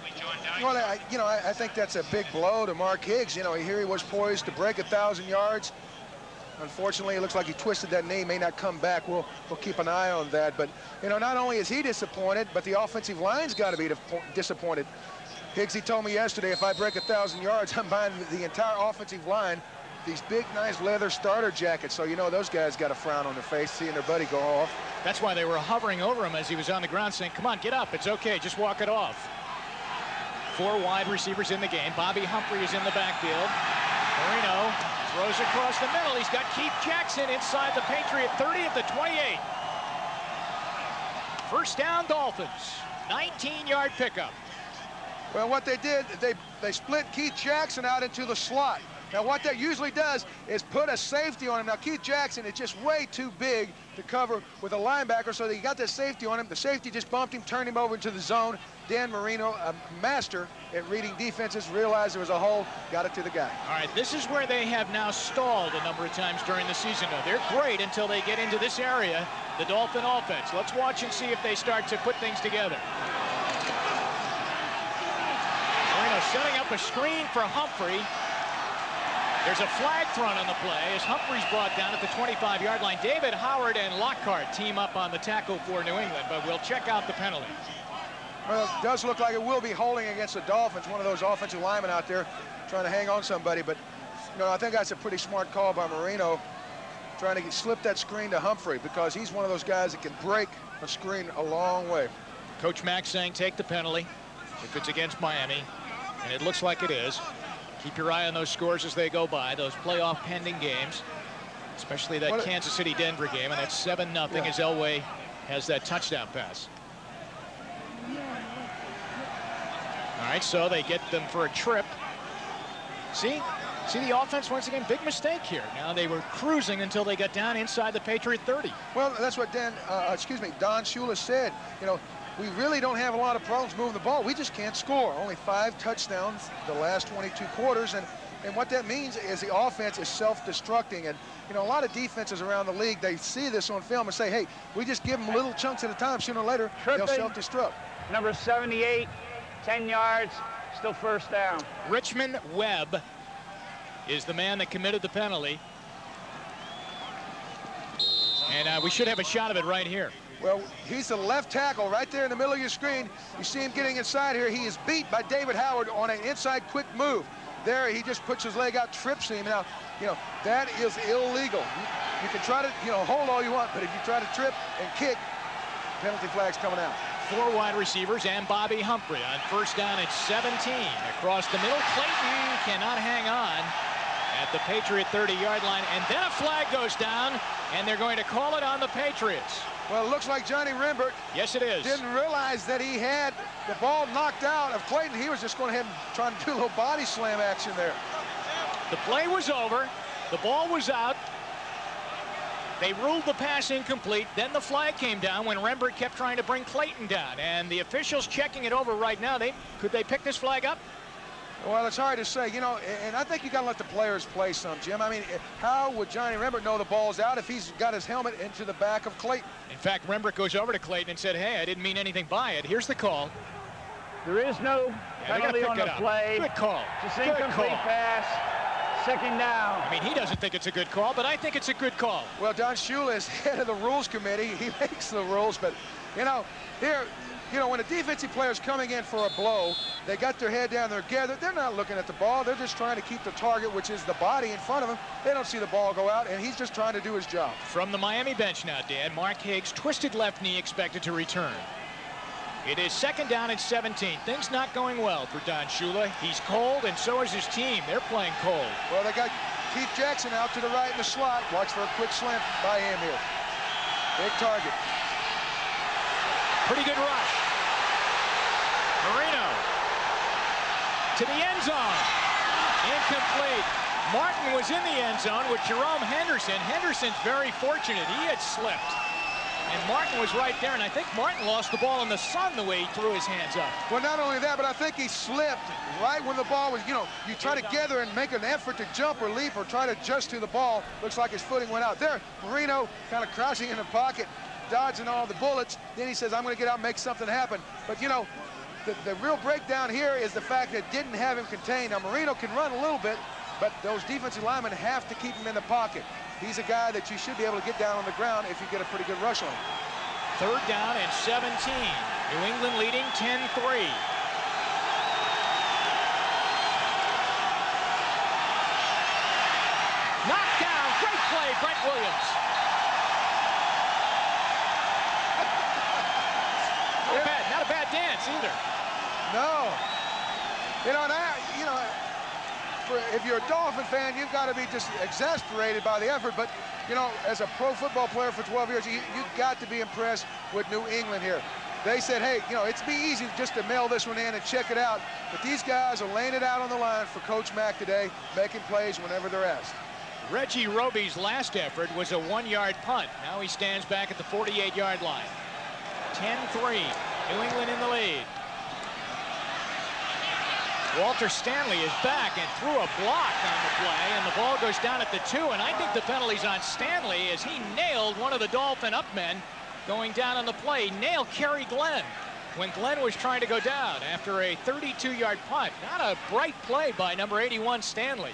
Well, I think that's a big blow to Mark Higgs. You know, here he was poised to break 1,000 yards. Unfortunately, it looks like he twisted that knee, may not come back. We'll keep an eye on that. But, you know, not only is he disappointed, but the offensive line's got to be disappointed. Higgs, he told me yesterday, if I break 1,000 yards, I'm buying the entire offensive line these big, nice leather starter jackets. So, you know, those guys got a frown on their face seeing their buddy go off. That's why they were hovering over him as he was on the ground saying, come on, get up. It's okay. Just walk it off. 4 wide receivers in the game. Bobby Humphrey is in the backfield. Marino throws across the middle. He's got Keith Jackson inside the Patriot 30 at the 28. First down, Dolphins. 19-yard pickup. Well, what they did, they split Keith Jackson out into the slot. Now, what that usually does is put a safety on him. Now, Keith Jackson is just way too big to cover with a linebacker, so they got that safety on him. The safety just bumped him, turned him over into the zone. Dan Marino, a master at reading defenses, realized there was a hole, got it to the guy. All right, this is where they have now stalled a number of times during the season. Though they're great until they get into this area, the Dolphin offense. Let's watch and see if they start to put things together. Marino setting up a screen for Humphrey. There's a flag thrown on the play as Humphrey's brought down at the 25-yard line. David Howard and Lockhart team up on the tackle for New England, but we'll check out the penalty. Well, it does look like it will be holding against the Dolphins. One of those offensive linemen out there trying to hang on somebody, but I think that's a pretty smart call by Marino, trying to slip that screen to Humphrey, because he's one of those guys that can break a screen a long way. Coach Mack saying take the penalty if it's against Miami, and it looks like it is. Keep your eye on those scores as they go by, those playoff pending games, especially that Kansas City-Denver game, and that's 7-0 as Elway has that touchdown pass. All right, so they get them for a trip. See the offense once again, big mistake here. Now they were cruising until they got down inside the Patriot 30. Well, that's what Don Shula said. We really don't have a lot of problems moving the ball. We just can't score. Only 5 touchdowns the last 22 quarters. And what that means is the offense is self-destructing. And, a lot of defenses around the league, they see this on film and say, hey, we just give them little chunks at a time. Sooner or later, they'll self-destruct. Number 78, 10 yards, still first down. Richmond Webb is the man that committed the penalty. And we should have a shot of it right here. Well, he's the left tackle right there in the middle of your screen. You see him getting inside here. He is beat by David Howard on an inside quick move. There, he just puts his leg out, trips him. Now, that is illegal. You can try to, hold all you want, but if you try to trip and kick, penalty flag's coming out. 4 wide receivers and Bobby Humphrey on first down at 17. Across the middle, Clayton cannot hang on at the Patriot 30-yard line, and then a flag goes down, and they're going to call it on the Patriots. Well, it looks like Johnny Rembert, yes, it is, didn't realize that he had the ball knocked out of Clayton. He was just going ahead and trying to do a little body slam action there. The play was over. The ball was out. They ruled the pass incomplete. Then the flag came down when Rembert kept trying to bring Clayton down. And the officials checking it over right now. Could they pick this flag up? Well, it's hard to say, and I think you got to let the players play some, Jim. I mean, how would Johnny Rembert know the ball's out if he's got his helmet into the back of Clayton? In fact, Rembert goes over to Clayton and said, hey, I didn't mean anything by it. Here's the call. There is no penalty on the play. Good call. Just incomplete pass. Second down. I mean, he doesn't think it's a good call, but I think it's a good call. Well, Don Shula is head of the rules committee. He makes the rules, but, here, when a defensive player is coming in for a blow, they got their head down, they're gathered, they're not looking at the ball, they're just trying to keep the target, which is the body, in front of them. They don't see the ball go out, and he's just trying to do his job. From the Miami bench now, Dan, Mark Higgs, twisted left knee expected to return. It is second down and 17. Things not going well for Don Shula. He's cold, and so is his team. They're playing cold. Well, they got Keith Jackson out to the right in the slot. Watch for a quick slant by him here. Big target. Pretty good rush. Marino to the end zone. Incomplete. Martin was in the end zone with Jerome Henderson. Henderson's very fortunate. He had slipped. And Martin was right there, and I think Martin lost the ball in the sun the way he threw his hands up. Well, not only that, but I think he slipped right when the ball was, you try to gather and make an effort to jump or leap or try to adjust to the ball. Looks like his footing went out. There, Marino kind of crouching in the pocket, dodging all the bullets. Then he says, I'm going to get out and make something happen. But, the real breakdown here is the fact that it didn't have him contained. Now, Marino can run a little bit, but those defensive linemen have to keep him in the pocket. He's a guy that you should be able to get down on the ground if you get a pretty good rush on him. Third down and 17. New England leading 10-3. Knocked down. Great play, Brent Williams. chance either. No. If you're a Dolphin fan, you've got to be just exasperated by the effort. But, as a pro football player for 12 years, you've got to be impressed with New England here. They said, hey, it's be easy just to mail this one in and check it out. But these guys are laying it out on the line for Coach Mack today, making plays whenever they're asked. Reggie Roby's last effort was a 1-yard punt. Now he stands back at the 48-yard line. 10-3, New England in the lead. Walter Stanley is back and threw a block on the play, and the ball goes down at the 2, and I think the penalty's on Stanley as he nailed one of the Dolphin upmen going down on the play. Nailed Kerry Glenn when Glenn was trying to go down after a 32-yard punt. Not a bright play by number 81 Stanley.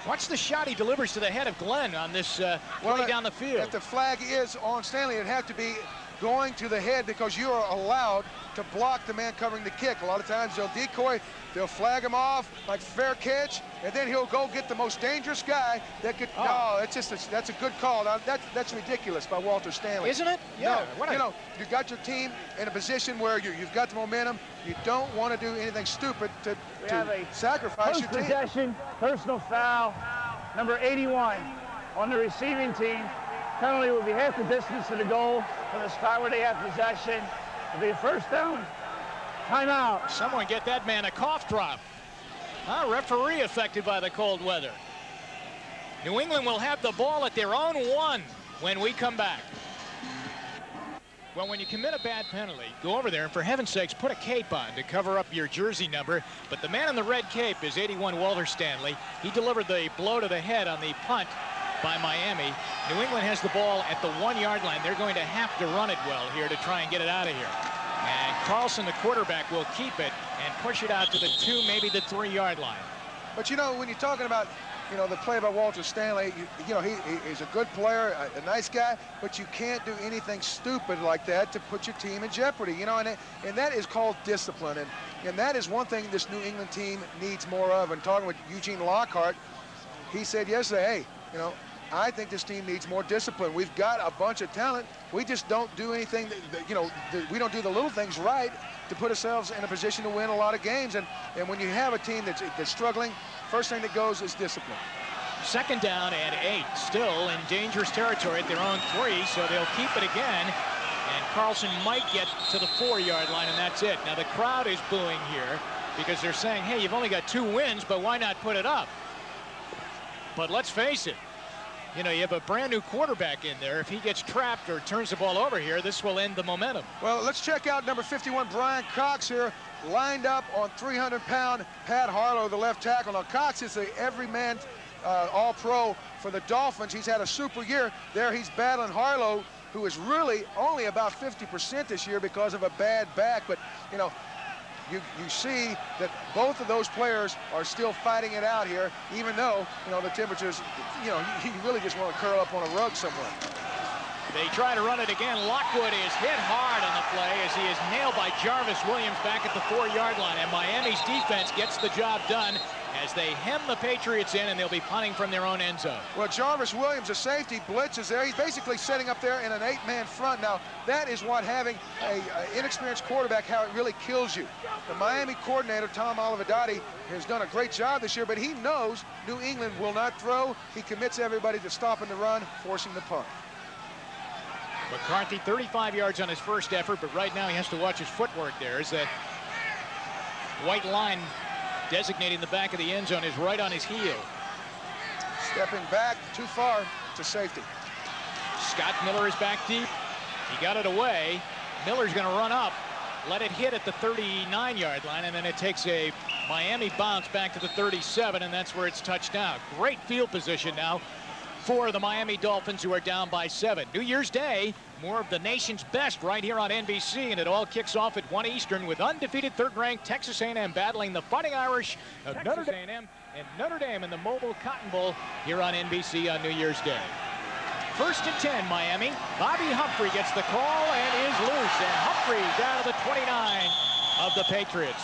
Watch the shot he delivers to the head of Glenn on this play down the field. If the flag is on Stanley, it'd have to be going to the head because you are allowed to block the man covering the kick. A lot of times they'll decoy, they'll flag him off like fair catch, and then he'll go get the most dangerous guy that could. No, that's a good call. Now, that's ridiculous by Walter Stanley, isn't it? Yeah. No, you got your team in a position where you've got the momentum. You don't want to do anything stupid to sacrifice your team. Possession, personal foul, number 81 on the receiving team. Penalty will be half the distance to the goal from the spot where they have possession. It'll be a first down. Timeout. Someone get that man a cough drop. Referee affected by the cold weather. New England will have the ball at their own 1 when we come back. Well, when you commit a bad penalty, go over there and for heaven's sakes put a cape on to cover up your jersey number. But the man in the red cape is 81 Walter Stanley. He delivered the blow to the head on the punt by Miami. New England has the ball at the 1-yard line. They're going to have to run it well here to try and get it out of here. And Carlson, the quarterback, will keep it and push it out to the 2, maybe the 3-yard line. But when you're talking about the play by Walter Stanley, he's a good player, a nice guy, but you can't do anything stupid like that to put your team in jeopardy, and that is called discipline. And that is one thing this New England team needs more of. And talking with Eugene Lockhart, he said yesterday, hey, I think this team needs more discipline. We've got a bunch of talent. We just don't do anything, we don't do the little things right to put ourselves in a position to win a lot of games. And when you have a team that's struggling, first thing that goes is discipline. Second down and 8, still in dangerous territory at their own 3, so they'll keep it again. And Carlson might get to the 4-yard line, and that's it. Now the crowd is booing here because they're saying, hey, you've only got 2 wins, but why not put it up? But let's face it, you have a brand new quarterback in there. If he gets trapped or turns the ball over here, this will end the momentum. Well, let's check out number 51, Brian Cox here, lined up on 300-pound Pat Harlow, the left tackle. Now, Cox is a everyman all-pro for the Dolphins. He's had a super year. There he's battling Harlow, who is really only about 50% this year because of a bad back. But, you see that both of those players are still fighting it out here, even though, the temperatures, you really just want to curl up on a rug somewhere. They try to run it again. Lockwood is hit hard on the play as he is nailed by Jarvis Williams back at the 4-yard line. And Miami's defense gets the job done as they hem the Patriots in, and they'll be punting from their own end zone. Well, Jarvis Williams, a safety, blitzes there. He's basically setting up there in an 8-man front. Now, that is what having an inexperienced quarterback, how it really kills you. The Miami coordinator, Tom Olivadotti, has done a great job this year, but he knows New England will not throw. He commits everybody to stopping the run, forcing the punt. McCarthy, 35 yards on his first effort, but right now he has to watch his footwork there as that white line designating the back of the end zone is right on his heel. Stepping back too far to safety. Scott Miller is back deep. He got it away. Miller's going to run up, let it hit at the 39-yard line, and then it takes a Miami bounce back to the 37, and that's where it's touchdown. Great field position now for the Miami Dolphins, who are down by 7. New Year's Day, more of the nation's best right here on NBC, and it all kicks off at 1 Eastern with undefeated third-ranked Texas A&M battling the Fighting Irish of Notre Dame and Notre Dame in the Mobile Cotton Bowl here on NBC on New Year's Day. 1st and 10, Miami. Bobby Humphrey gets the call and is loose, and Humphrey down to the 29 of the Patriots.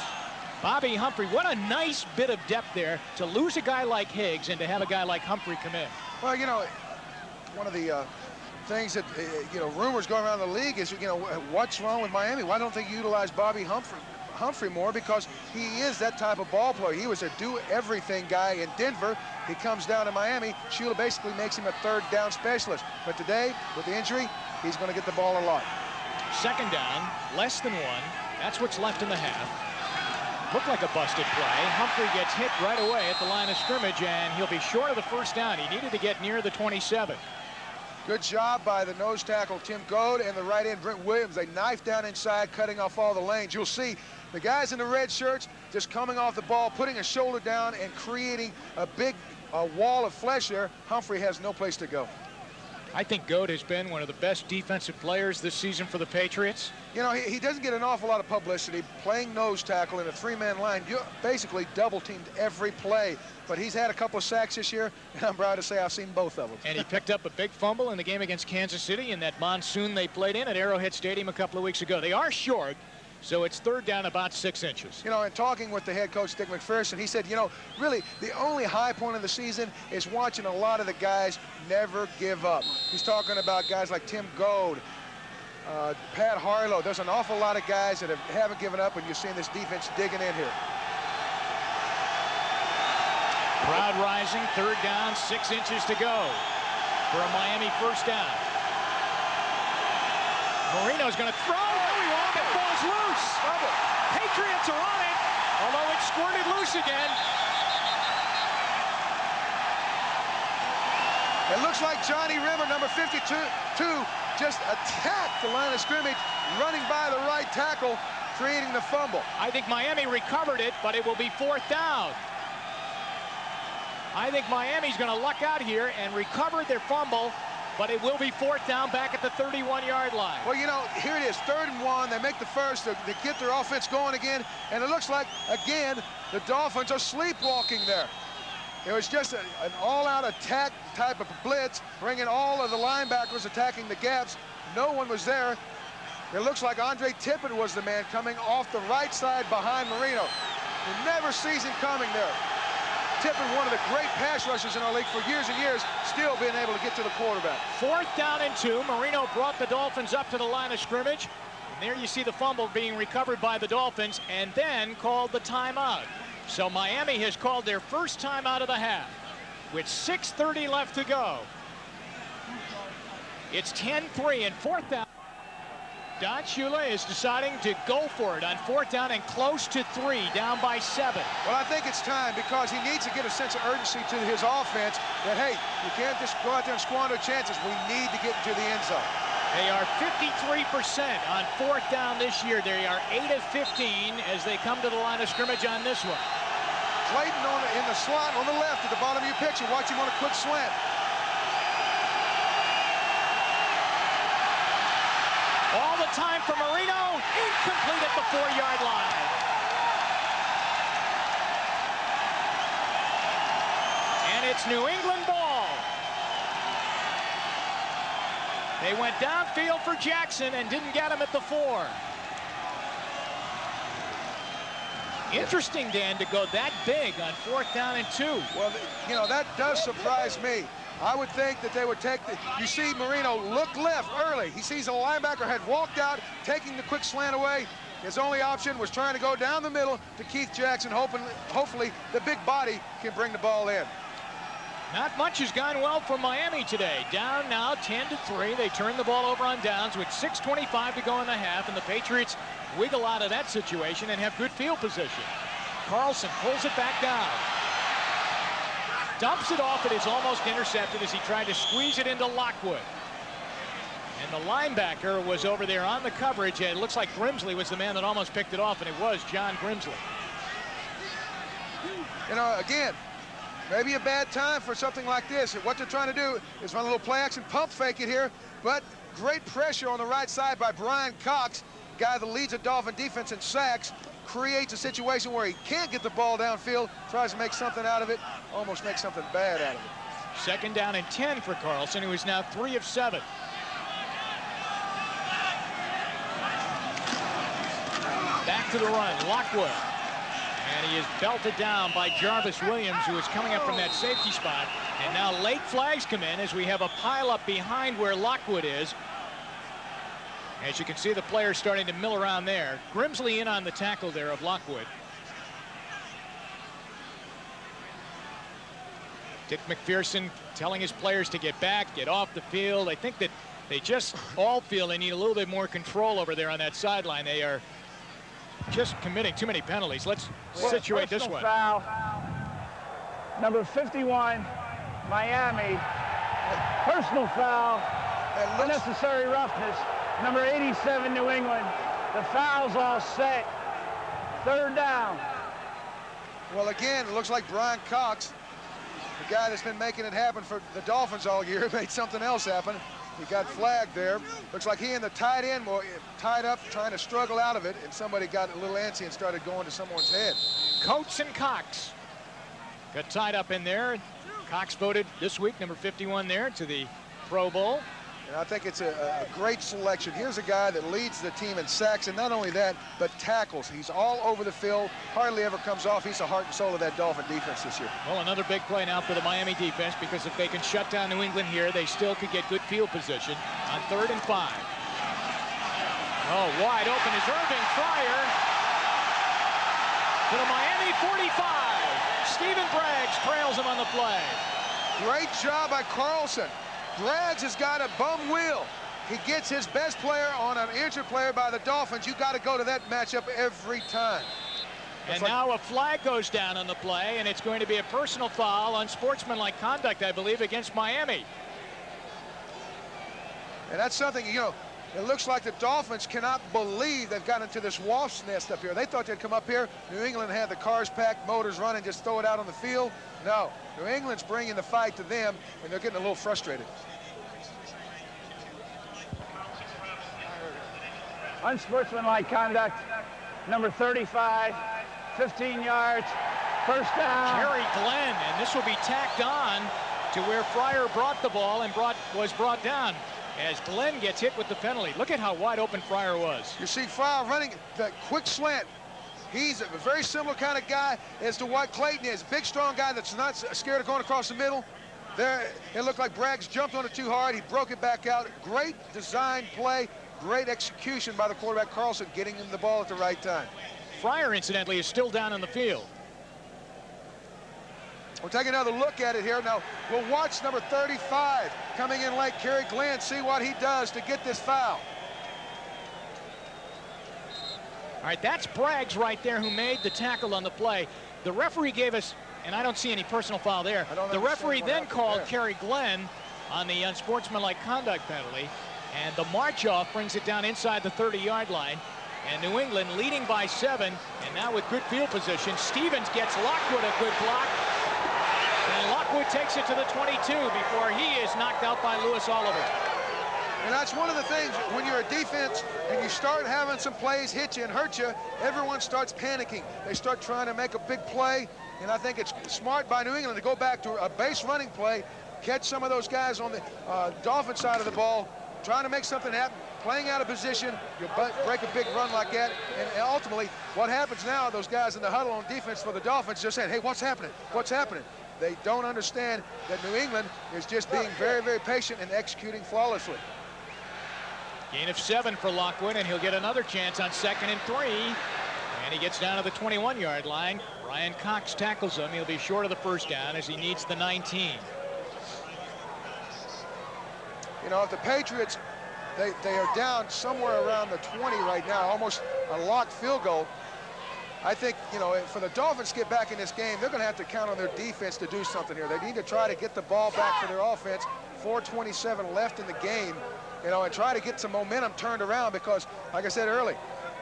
Bobby Humphrey, what a nice bit of depth there to lose a guy like Higgs and to have a guy like Humphrey come in. Well, one of the things that, rumors going around the league is, what's wrong with Miami? Why don't they utilize Bobby Humphrey more? Because he is that type of ball player. He was a do-everything guy in Denver. He comes down to Miami. Shula basically makes him a third down specialist. But today, with the injury, he's going to get the ball a lot. Second down, less than one. That's what's left in the half. Looked like a busted play. Humphrey gets hit right away at the line of scrimmage, and he'll be short of the first down. He needed to get near the 27. Good job by the nose tackle, Tim Goad, and the right end, Brent Williams. They knifed down inside, cutting off all the lanes. You'll see the guys in the red shirts just coming off the ball, putting a shoulder down and creating a big wall of flesh there. Humphrey has no place to go. I think Goad has been one of the best defensive players this season for the Patriots. He doesn't get an awful lot of publicity playing nose tackle in a three-man line. You're basically double-teamed every play. But he's had a couple of sacks this year, and I'm proud to say I've seen both of them. And he picked up a big fumble in the game against Kansas City in that monsoon they played in at Arrowhead Stadium a couple of weeks ago. They are short, so it's third down about 6 inches. And talking with the head coach, Dick McPherson, he said, really the only high point of the season is watching a lot of the guys never give up. He's talking about guys like Tim Goad, Pat Harlow. There's an awful lot of guys that haven't given up, and you're seeing this defense digging in here. Crowd rising, third down, 6 inches to go for a Miami first down. Marino's going to throw. It falls loose. Patriots are on it, although it squirted loose again. It looks like Johnny Rimmer, number 52, just attacked the line of scrimmage, running by the right tackle, creating the fumble. I think Miami recovered it, but it will be fourth down. I think Miami's going to luck out here and recover their fumble, but it will be fourth down back at the 31-yard line. Well, here it is, 3rd and 1. They make the first. They get their offense going again, and it looks like, again, the Dolphins are sleepwalking there. It was just an all-out attack type of blitz, bringing all of the linebackers attacking the gaps. No one was there. It looks like Andre Tippett was the man coming off the right side behind Marino. He never sees him coming there. Tippett, one of the great pass rushers in our league for years and years, still being able to get to the quarterback. Fourth down and 2. Marino brought the Dolphins up to the line of scrimmage. And there you see the fumble being recovered by the Dolphins and then called the timeout. So Miami has called their first timeout of the half with 6:30 left to go. It's 10-3 and fourth down. Don Shula is deciding to go for it on fourth down and close to 3, down by 7. Well, I think it's time because he needs to get a sense of urgency to his offense that, hey, you can't just go out there and squander chances. We need to get into the end zone. They are 53% on fourth down this year. They are 8 of 15 as they come to the line of scrimmage on this one. Clayton in the slot on the left at the bottom of your picture. Watch him on a quick slant. All the time for Marino, incomplete at the 4-yard line. And it's New England ball. They went downfield for Jackson and didn't get him at the 4. Interesting, Dan, to go that big on fourth down and 2. Well, that does surprise me. I would think that they would take you see Marino look left early. He sees a linebacker had walked out, taking the quick slant away. His only option was trying to go down the middle to Keith Jackson, hopefully the big body can bring the ball in. Not much has gone well for Miami today. Down now 10-3. They turn the ball over on downs with 6:25 to go in the half, and the Patriots wiggle out of that situation and have good field position. Carlson pulls it back down. Dumps it off. It is almost intercepted as he tried to squeeze it into Lockwood. And the linebacker was over there on the coverage. It looks like Grimsley was the man that almost picked it off, and it was John Grimsley. Again, maybe a bad time for something like this. What they're trying to do is run a little play action pump fake it here, but great pressure on the right side by Brian Cox, guy that leads the Dolphin defense in sacks, creates a situation where he can't get the ball downfield, tries to make something out of it, almost makes something bad out of it. Second down and 10 for Carlson, who is now 3 of 7. Back to the run, Lockwood. And he is belted down by Jarvis Williams, who is coming up from that safety spot. And now late flags come in as we have a pileup behind where Lockwood is. As you can see, the players starting to mill around there. Grimsley in on the tackle there of Lockwood. Dick McPherson telling his players to get back, get off the field. I think that they just all feel they need a little bit more control over there on that sideline. They are just committing too many penalties. Let's situate this one. Foul. Number 51, Miami. Personal foul. Unnecessary roughness. Number 87, New England. The foul's all set. Third down. Well, again, it looks like Brian Cox, the guy that's been making it happen for the Dolphins all year, made something else happen. He got flagged there. Looks like he and the tight end were tied up, trying to struggle out of it, and somebody got a little antsy and started going to someone's head. Coates and Cox got tied up in there. Cox voted this week, number 51 there, to the Pro Bowl. And I think it's a great selection. Here's a guy that leads the team in sacks, and not only that, but tackles. He's all over the field, hardly ever comes off. He's the heart and soul of that Dolphin defense this year. Well, another big play now for the Miami defense, because if they can shut down New England here, they still could get good field position on 3rd and 5. Oh, wide open is Irving Fryer to the Miami 45. Stephen Braggs trails him on the play. Great job by Carlson. Braggs has got a bum wheel. He gets his best player on an injured player by the Dolphins. You got to go to that matchup every time. And now a flag goes down on the play, and it's going to be a personal foul, unsportsmanlike conduct, I believe, against Miami. And that's something, you know, it looks like the Dolphins cannot believe they've gotten into this wasp's nest up here. They thought they'd come up here. New England had the cars packed, motors running, just throw it out on the field. No, New England's bringing the fight to them, and they're getting a little frustrated. Unsportsmanlike conduct. Number 35, 15 yards, first down. Kerry Glenn, and this will be tacked on to where Fryer brought the ball and was brought down as Glenn gets hit with the penalty. Look at how wide open Fryer was. You see Fryer running that quick slant. He's a very similar kind of guy as to what Clayton is. Big, strong guy that's not scared of going across the middle. There, it looked like Braggs jumped on it too hard. He broke it back out. Great design play, great execution by the quarterback Carlson, getting him the ball at the right time. Fryer, incidentally, is still down on the field. We'll take another look at it here. Now, we'll watch number 35 coming in late, Kerry Glenn, see what he does to get this foul. All right, that's Braggs right there who made the tackle on the play. The referee gave us, and I don't see any personal foul there. The referee then called Kerry Glenn on the unsportsmanlike conduct penalty, and the march-off brings it down inside the 30-yard line. And New England leading by 7, and now with good field position. Stevens gets Lockwood a good block. And Lockwood takes it to the 22 before he is knocked out by Lewis Oliver. And that's one of the things, when you're a defense and you start having some plays hit you and hurt you, everyone starts panicking. They start trying to make a big play, and I think it's smart by New England to go back to a base running play, catch some of those guys on the Dolphin side of the ball, trying to make something happen, playing out of position, you break a big run like that, and ultimately, what happens now, those guys in the huddle on defense for the Dolphins just saying, hey, what's happening? What's happening? They don't understand that New England is just being very, very patient and executing flawlessly. Gain of 7 for Lockwood, and he'll get another chance on 2nd and 3. And he gets down to the 21-yard line. Brian Cox tackles him. He'll be short of the first down as he needs the 19. You know, if the Patriots, they are down somewhere around the 20 right now, almost a locked field goal. I think, you know, for the Dolphins to get back in this game, they're going to have to count on their defense to do something here. They need to try to get the ball back for their offense. 4:27 left in the game, you know, and try to get some momentum turned around because, like I said earlier,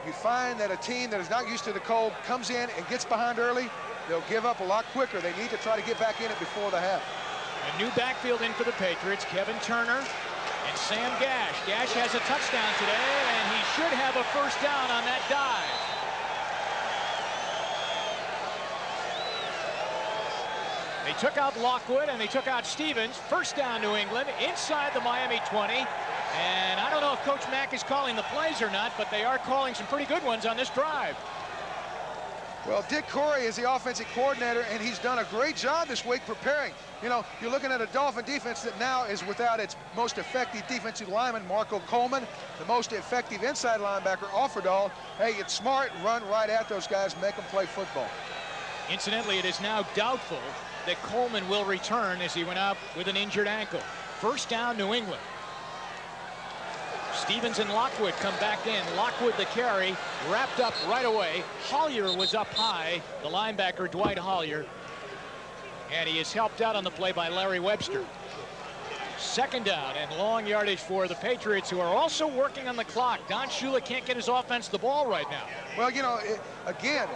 you find that a team that is not used to the cold comes in and gets behind early, they'll give up a lot quicker. They need to try to get back in it before the half. A new backfield in for the Patriots, Kevin Turner and Sam Gash. Gash has a touchdown today, and he should have a first down on that dive. They took out Lockwood and they took out Stevens. First down, New England, inside the Miami 20. And I don't know if Coach Mack is calling the plays or not, but they are calling some pretty good ones on this drive. Well, Dick Corey is the offensive coordinator, and he's done a great job this week preparing. You know, you're looking at a Dolphin defense that now is without its most effective defensive lineman, Marco Coleman, the most effective inside linebacker, Offerdahl. Hey, it's smart, run right at those guys, make them play football. Incidentally, it is now doubtful that Coleman will return as he went out with an injured ankle. First down, New England. Stevens and Lockwood come back in. Lockwood the carry, wrapped up right away. Hollier was up high, the linebacker Dwight Hollier, and he is helped out on the play by Larry Webster. Second down and long yardage for the Patriots, who are also working on the clock. Don Shula can't get his offense the ball right now. Well, you know, again,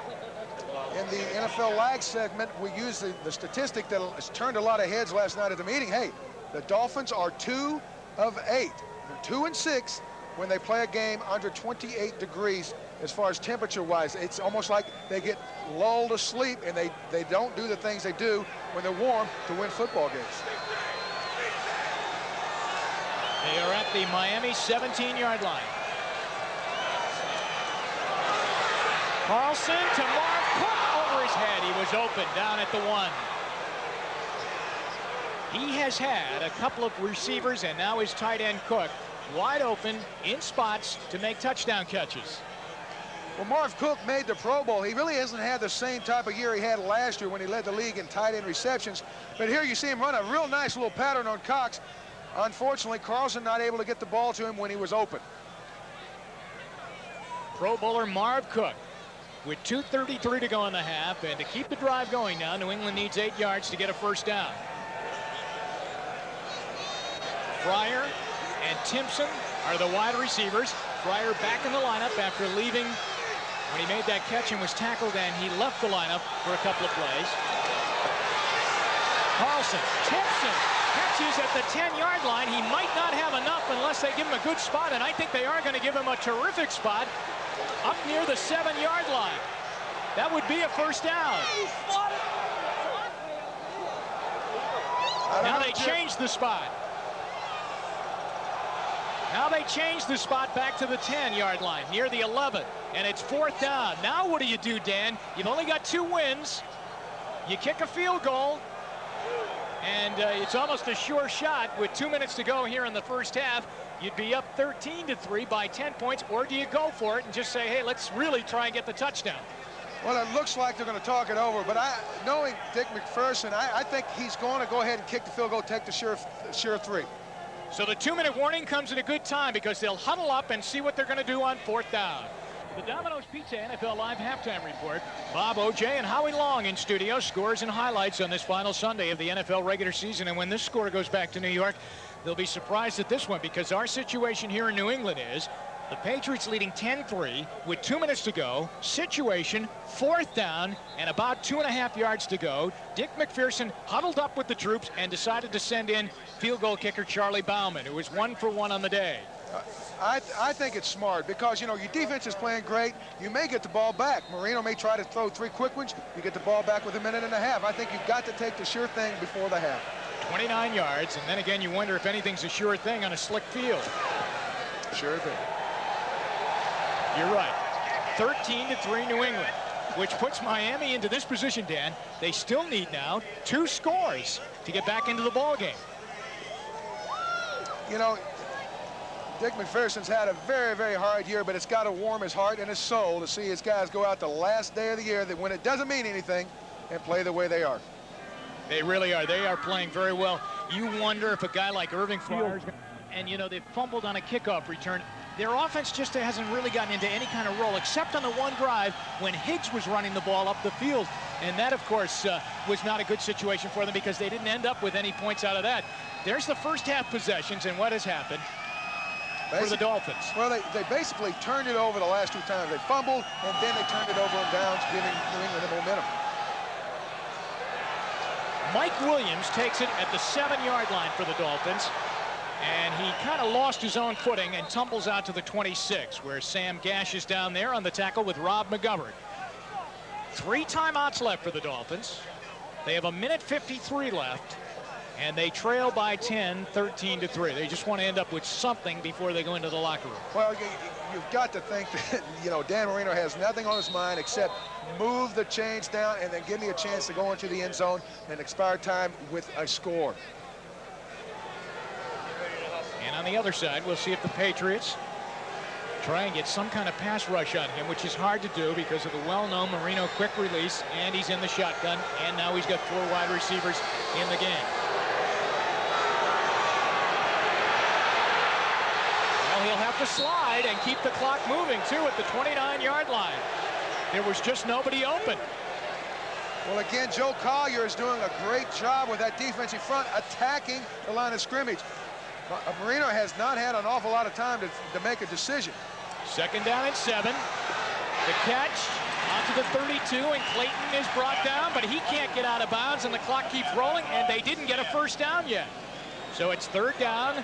in the NFL lag segment, we use the statistic that has turned a lot of heads last night at the meeting. Hey, the Dolphins are 2 of 8. They're 2 and 6 when they play a game under 28 degrees as far as temperature-wise. It's almost like they get lulled to sleep, and they don't do the things they do when they're warm to win football games. They are at the Miami 17-yard line. Carlson to Marv Cook over his head. He was open down at the 1. He has had a couple of receivers, and now his tight end Cook wide open in spots to make touchdown catches. Well, Marv Cook made the Pro Bowl. He really hasn't had the same type of year he had last year when he led the league in tight end receptions. But here you see him run a real nice little pattern on Cox. Unfortunately, Carlson not able to get the ball to him when he was open. Pro Bowler Marv Cook with 2:33 to go in the half, and to keep the drive going now, New England needs 8 yards to get a first down. Fryer and Timpson are the wide receivers. Fryer back in the lineup after leaving when he made that catch and was tackled, and he left the lineup for a couple of plays. Carlson, Timpson catches at the 10-yard line. He might not have enough unless they give him a good spot, and I think they are going to give him a terrific spot up near the 7-yard line. That would be a first down. Now they changed the spot. Now they change the spot back to the 10-yard line, near the 11, and it's 4th down. Now what do you do, Dan? You've only got 2 wins. You kick a field goal, and it's almost a sure shot with 2 minutes to go here in the first half. You'd be up 13-3 by 10 points, or do you go for it and just say, hey, let's really try and get the touchdown? Well, it looks like they're going to talk it over, but knowing Dick McPherson, I think he's going to go ahead and kick the field goal, take the sure 3. So the 2-minute warning comes at a good time because they'll huddle up and see what they're going to do on 4th down. The Domino's Pizza NFL Live Halftime Report. Bob, OJ, and Howie Long in studio. Scores and highlights on this final Sunday of the NFL regular season. And when this score goes back to New York, they'll be surprised at this one, because our situation here in New England is the Patriots leading 10-3 with 2 minutes to go. Situation, 4th down, and about 2.5 yards to go. Dick McPherson huddled up with the troops and decided to send in field goal kicker Charlie Bauman, who was 1 for 1 on the day. I think it's smart because, you know, your defense is playing great. You may get the ball back. Marino may try to throw 3 quick ones. You get the ball back with 1.5 minutes. I think you've got to take the sure thing before the half. 29 yards, and then again, you wonder if anything's a sure thing on a slick field. Sure thing. You're right. 13-3 New England, which puts Miami into this position, Dan. They still need now 2 scores to get back into the ball game. You know, Dick McPherson's had a very, very hard year, but it's got to warm his heart and his soul to see his guys go out the last day of the year, that when it doesn't mean anything, and play the way they are. They really are. They are playing very well. You wonder if a guy like Irving Fryer, and you know, they've fumbled on a kickoff return. Their offense just hasn't really gotten into any kind of role, except on the one drive when Higgs was running the ball up the field. And that, of course, was not a good situation for them because they didn't end up with any points out of that. There's the first half possessions, and what has happened for the Dolphins? Well, they basically turned it over the last 2 times. They fumbled, and then they turned it over on downs, giving New England the momentum. Mike Williams takes it at the 7-yard line for the Dolphins. And he kind of lost his own footing and tumbles out to the 26, where Sam Gash is down there on the tackle with Rob McGovern. 3 timeouts left for the Dolphins. They have 1:53 left, and they trail by 10, 13-3. They just want to end up with something before they go into the locker room. Well, you've got to think that, you know, Dan Marino has nothing on his mind except move the chains down and then give me a chance to go into the end zone and expire time with a score. And on the other side, we'll see if the Patriots try and get some kind of pass rush on him, which is hard to do because of the well-known Marino quick release, and he's in the shotgun, and now he's got 4 wide receivers in the game. Well, he'll have to slide and keep the clock moving, too, at the 29-yard line. There was just nobody open. Well, again, Joe Collier is doing a great job with that defensive front, attacking the line of scrimmage. Marino has not had an awful lot of time to make a decision. 2nd down and 7. The catch onto the 32, and Clayton is brought down, but he can't get out of bounds, and the clock keeps rolling, and they didn't get a first down yet. So it's 3rd down,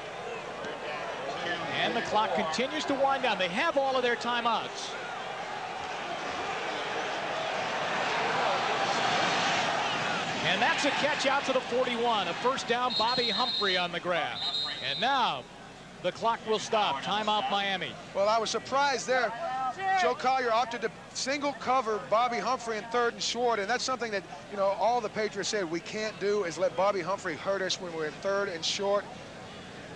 and the clock continues to wind down. They have all of their timeouts. And that's a catch out to the 41. A first down, Bobby Humphrey on the grab. And now the clock will stop. Timeout, Miami. Well, I was surprised there. Joe Collier opted to single cover Bobby Humphrey in 3rd and short, and that's something that, you know, all the Patriots said we can't do is let Bobby Humphrey hurt us when we're in 3rd and short.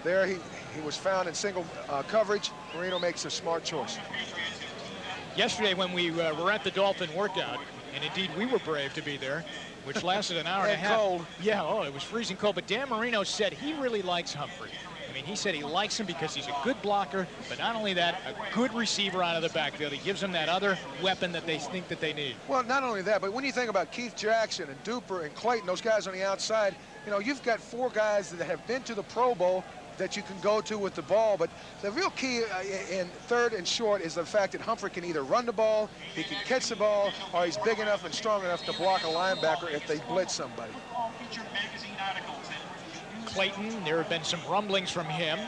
There he was found in single coverage. Marino makes a smart choice. Yesterday when we were at the Dolphin workout, and indeed we were brave to be there, which lasted an hour and a half. Cold. Yeah, oh, it was freezing cold. But Dan Marino said he really likes Humphrey. I mean, he said he likes him because he's a good blocker, but not only that, a good receiver out of the backfield. He gives them that other weapon that they think that they need. Well, not only that, but when you think about Keith Jackson and Duper and Clayton, those guys on the outside, you know, you've got 4 guys that have been to the Pro Bowl that you can go to with the ball. But the real key in 3rd and short is the fact that Humphrey can either run the ball, he can catch the ball, or he's big enough and strong enough to block a linebacker if they blitz somebody. Clayton, there have been some rumblings from him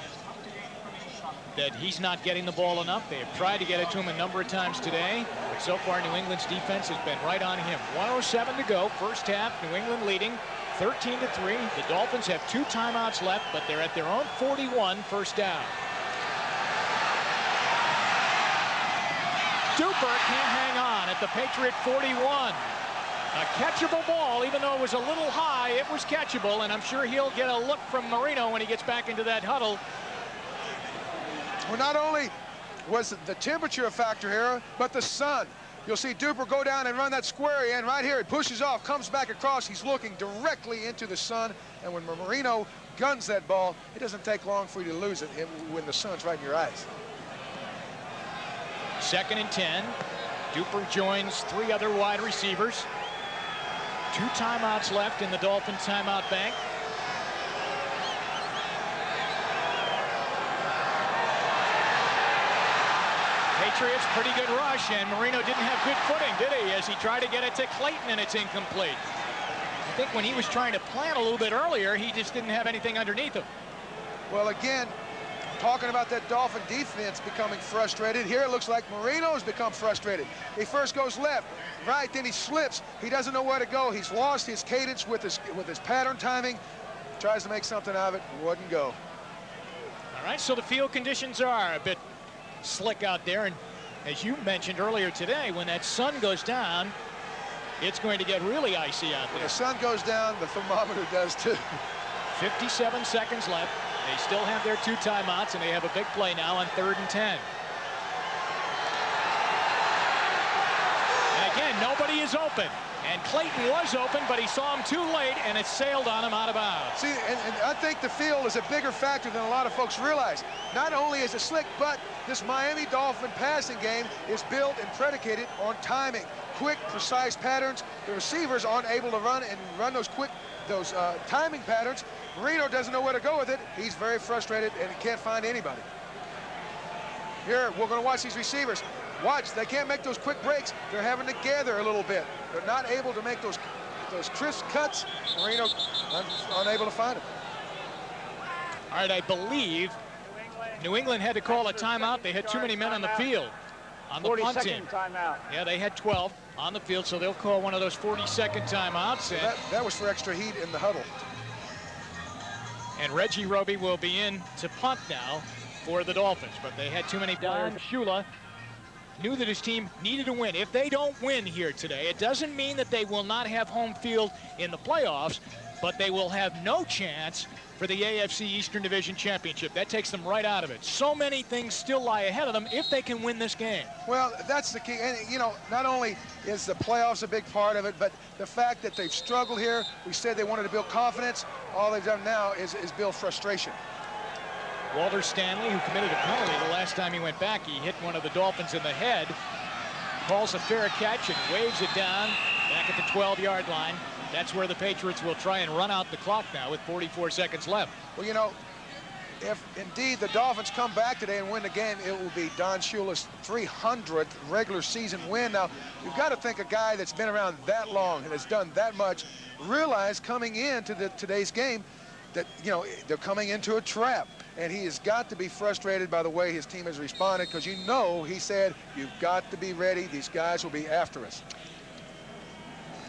that he's not getting the ball enough. They have tried to get it to him a number of times today, but so far New England's defense has been right on him. 1:07 to go, first half, New England leading 13-3. The Dolphins have 2 timeouts left, but they're at their own 41, first down. Duper can't hang on at the Patriot 41. A catchable ball, even though it was a little high, it was catchable, and I'm sure he'll get a look from Marino when he gets back into that huddle. Well, not only was the temperature a factor here, but the sun. You'll see Duper go down and run that square in right here. It pushes off, comes back across. He's looking directly into the sun, and when Marino guns that ball, it doesn't take long for you to lose it when the sun's right in your eyes. 2nd and 10. Duper joins 3 other wide receivers. 2 timeouts left in the Dolphin timeout bank. Patriots, pretty good rush, and Marino didn't have good footing, did he, as he tried to get it to Clayton, and it's incomplete. I think when he was trying to plant a little bit earlier, he just didn't have anything underneath him. Well, again, talking about that Dolphin defense becoming frustrated, here it looks like Marino's become frustrated. He first goes left, right, then he slips. He doesn't know where to go. He's lost his cadence with his pattern timing. Tries to make something out of it, wouldn't go. All right, so the field conditions are a bit slick out there, and as you mentioned earlier today, when that sun goes down, it's going to get really icy out there. When the sun goes down, the thermometer does too. 57 seconds left. They still have their 2 timeouts, and they have a big play now on 3rd and 10. And again, nobody is open. And Clayton was open, but he saw him too late, and it sailed on him out of bounds. See, and I think the field is a bigger factor than a lot of folks realize. Not only is it slick, but this Miami Dolphin passing game is built and predicated on timing. Quick, precise patterns. The receivers aren't able to run those timing patterns. Marino doesn't know where to go with it. He's very frustrated and can't find anybody. Here, we're going to watch these receivers. Watch, they can't make those quick breaks. They're having to gather a little bit. They're not able to make those crisp cuts. Marino unable to find him. All right, I believe New England had to call a timeout. They had too many men on the field on the punt team. Timeout. Yeah, they had 12 on the field, so they'll call one of those 40-second timeouts. And that was for extra heat in the huddle. And Reggie Roby will be in to punt now for the Dolphins, but they had too many players. Shula knew that his team needed to win. If they don't win here today, it doesn't mean that they will not have home field in the playoffs, but they will have no chance for the AFC Eastern Division Championship. That takes them right out of it. So many things still lie ahead of them if they can win this game. Well, that's the key. And, you know, not only is the playoffs a big part of it, but the fact that they've struggled here. We said they wanted to build confidence. All they've done now is build frustration. Walter Stanley, who committed a penalty the last time he went back, he hit one of the Dolphins in the head, calls a fair catch and waves it down back at the 12-yard line. That's where the Patriots will try and run out the clock now with 44 seconds left. Well, you know, if indeed the Dolphins come back today and win the game, it will be Don Shula's 300th regular season win. Now, you've got to think a guy that's been around that long and has done that much realize coming into today's game that, you know, they're coming into a trap. And he has got to be frustrated by the way his team has responded, because, you know, he said, you've got to be ready. These guys will be after us.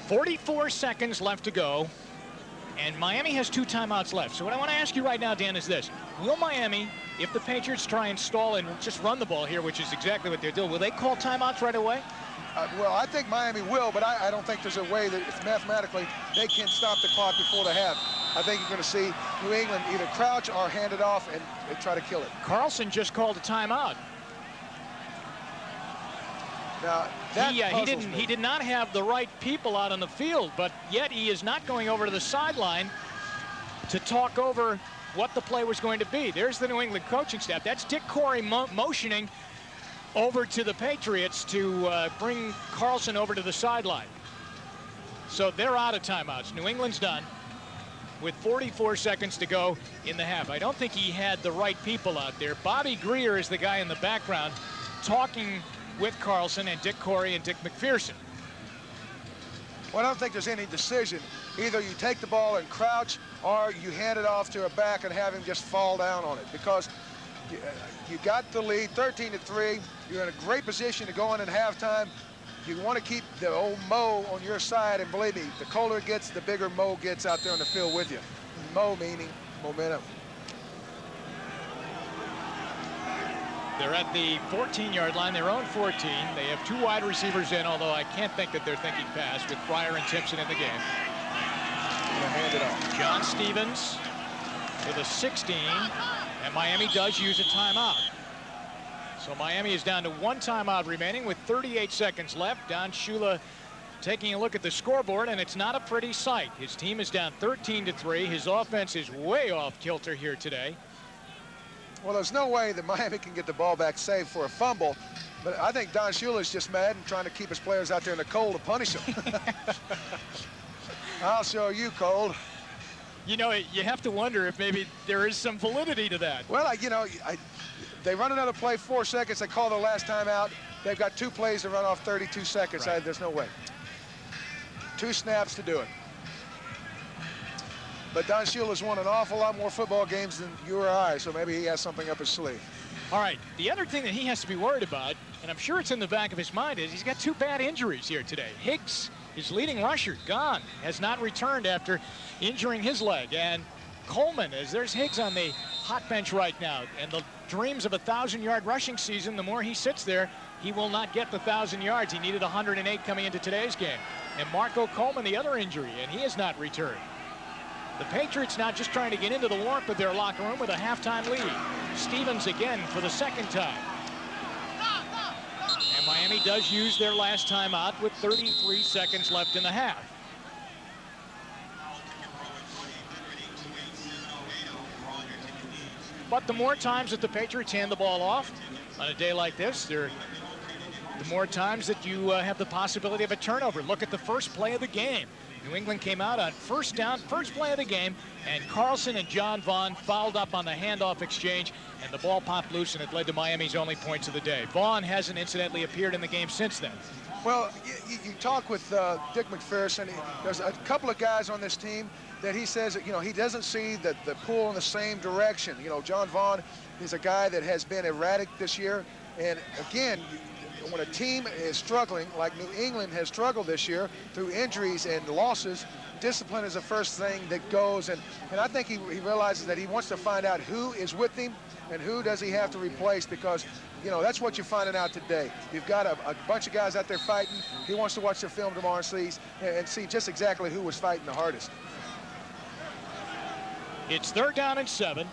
44 seconds left to go, and Miami has 2 timeouts left. So what I want to ask you right now, Dan, is this. Will Miami, if the Patriots try and stall and just run the ball here, which is exactly what they're doing, will they call timeouts right away? Well, I think Miami will, but I don't think there's a way that if mathematically they can stop the clock before the half. I think you're going to see New England either crouch or hand it off and try to kill it. Carlson just called a timeout. Now, that he did not have the right people out on the field, but yet he is not going over to the sideline to talk over what the play was going to be. There's the New England coaching staff. That's Dick Corey motioning over to the Patriots to bring Carlson over to the sideline. So they're out of timeouts. New England's done with 44 seconds to go in the half. I don't think he had the right people out there. Bobby Greer is the guy in the background talking with Carlson and Dick Corey and Dick McPherson. Well, I don't think there's any decision. Either you take the ball and crouch, or you hand it off to a back and have him just fall down on it, because you got the lead 13-3. You're in a great position to go in at halftime. You want to keep the old Mo on your side, and believe me, the colder it gets, the bigger Mo gets out there on the field with you. Mo meaning momentum. They're at the 14-yard line, their own 14. They have 2 wide receivers in, although I can't think that they're thinking pass, with Fryer and Timpson in the game. Hand it off. John Stevens with a 16, and Miami does use a timeout. So Miami is down to 1 timeout remaining with 38 seconds left. Don Shula taking a look at the scoreboard, and it's not a pretty sight. His team is down 13-3. His offense is way off kilter here today. Well, there's no way that Miami can get the ball back safe for a fumble, but I think Don Shula is just mad and trying to keep his players out there in the cold to punish them. I'll show you, cold. You know, you have to wonder if maybe there is some validity to that. Well, you know, they run another play, 4 seconds. They call their last time out. They've got 2 plays to run off 32 seconds. Right. There's no way. 2 snaps to do it. But Don Shula's won an awful lot more football games than you or I, so maybe he has something up his sleeve. All right, the other thing that he has to be worried about, and I'm sure it's in the back of his mind, is he's got 2 bad injuries here today. Higgs, his leading rusher, gone, has not returned after injuring his leg. And Coleman, as there's Higgs on the hot bench right now, and the dreams of a 1,000-yard rushing season, the more he sits there, he will not get the 1,000 yards. He needed 108 coming into today's game. And Marco Coleman, the other injury, and he has not returned. The Patriots now just trying to get into the warmth of their locker room with a halftime lead. Stevens again for the 2nd time. And Miami does use their last timeout with 33 seconds left in the half. But the more times that the Patriots hand the ball off on a day like this, the more times that you have the possibility of a turnover. Look at the first play of the game. New England came out on 1st down, first play of the game, and Carlson and John Vaughn fouled up on the handoff exchange, and the ball popped loose, and it led to Miami's only points of the day. Vaughn hasn't incidentally appeared in the game since then. Well, you talk with Dick McPherson. There's a couple of guys on this team that he says, you know, he doesn't see the pull in the same direction. You know, John Vaughn is a guy that has been erratic this year, and again, when a team is struggling, like New England has struggled this year through injuries and losses, discipline is the first thing that goes. And I think he realizes that he wants to find out who is with him and who does he have to replace, because, you know, that's what you're finding out today. You've got a bunch of guys out there fighting. He wants to watch the film tomorrow and see just exactly who was fighting the hardest. It's 3rd down and 7.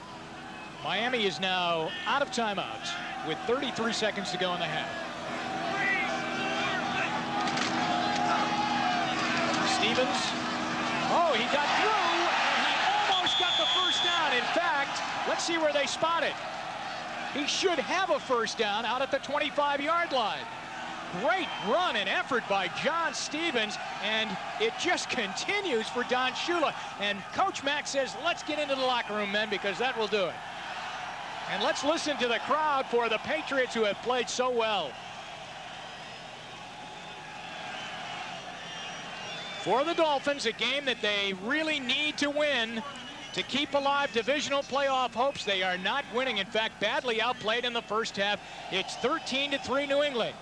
Miami is now out of timeouts with 33 seconds to go in the half. Stevens. Oh, he got through, and he almost got the first down. In fact, let's see where they spot it. He should have a first down out at the 25-yard line. Great run and effort by John Stevens, and it just continues for Don Shula. And Coach Mack says, let's get into the locker room, men, because that will do it. And let's listen to the crowd for the Patriots, who have played so well. For the Dolphins, a game that they really need to win to keep alive divisional playoff hopes. They are not winning. In fact, badly outplayed in the first half. It's 13-3 New England.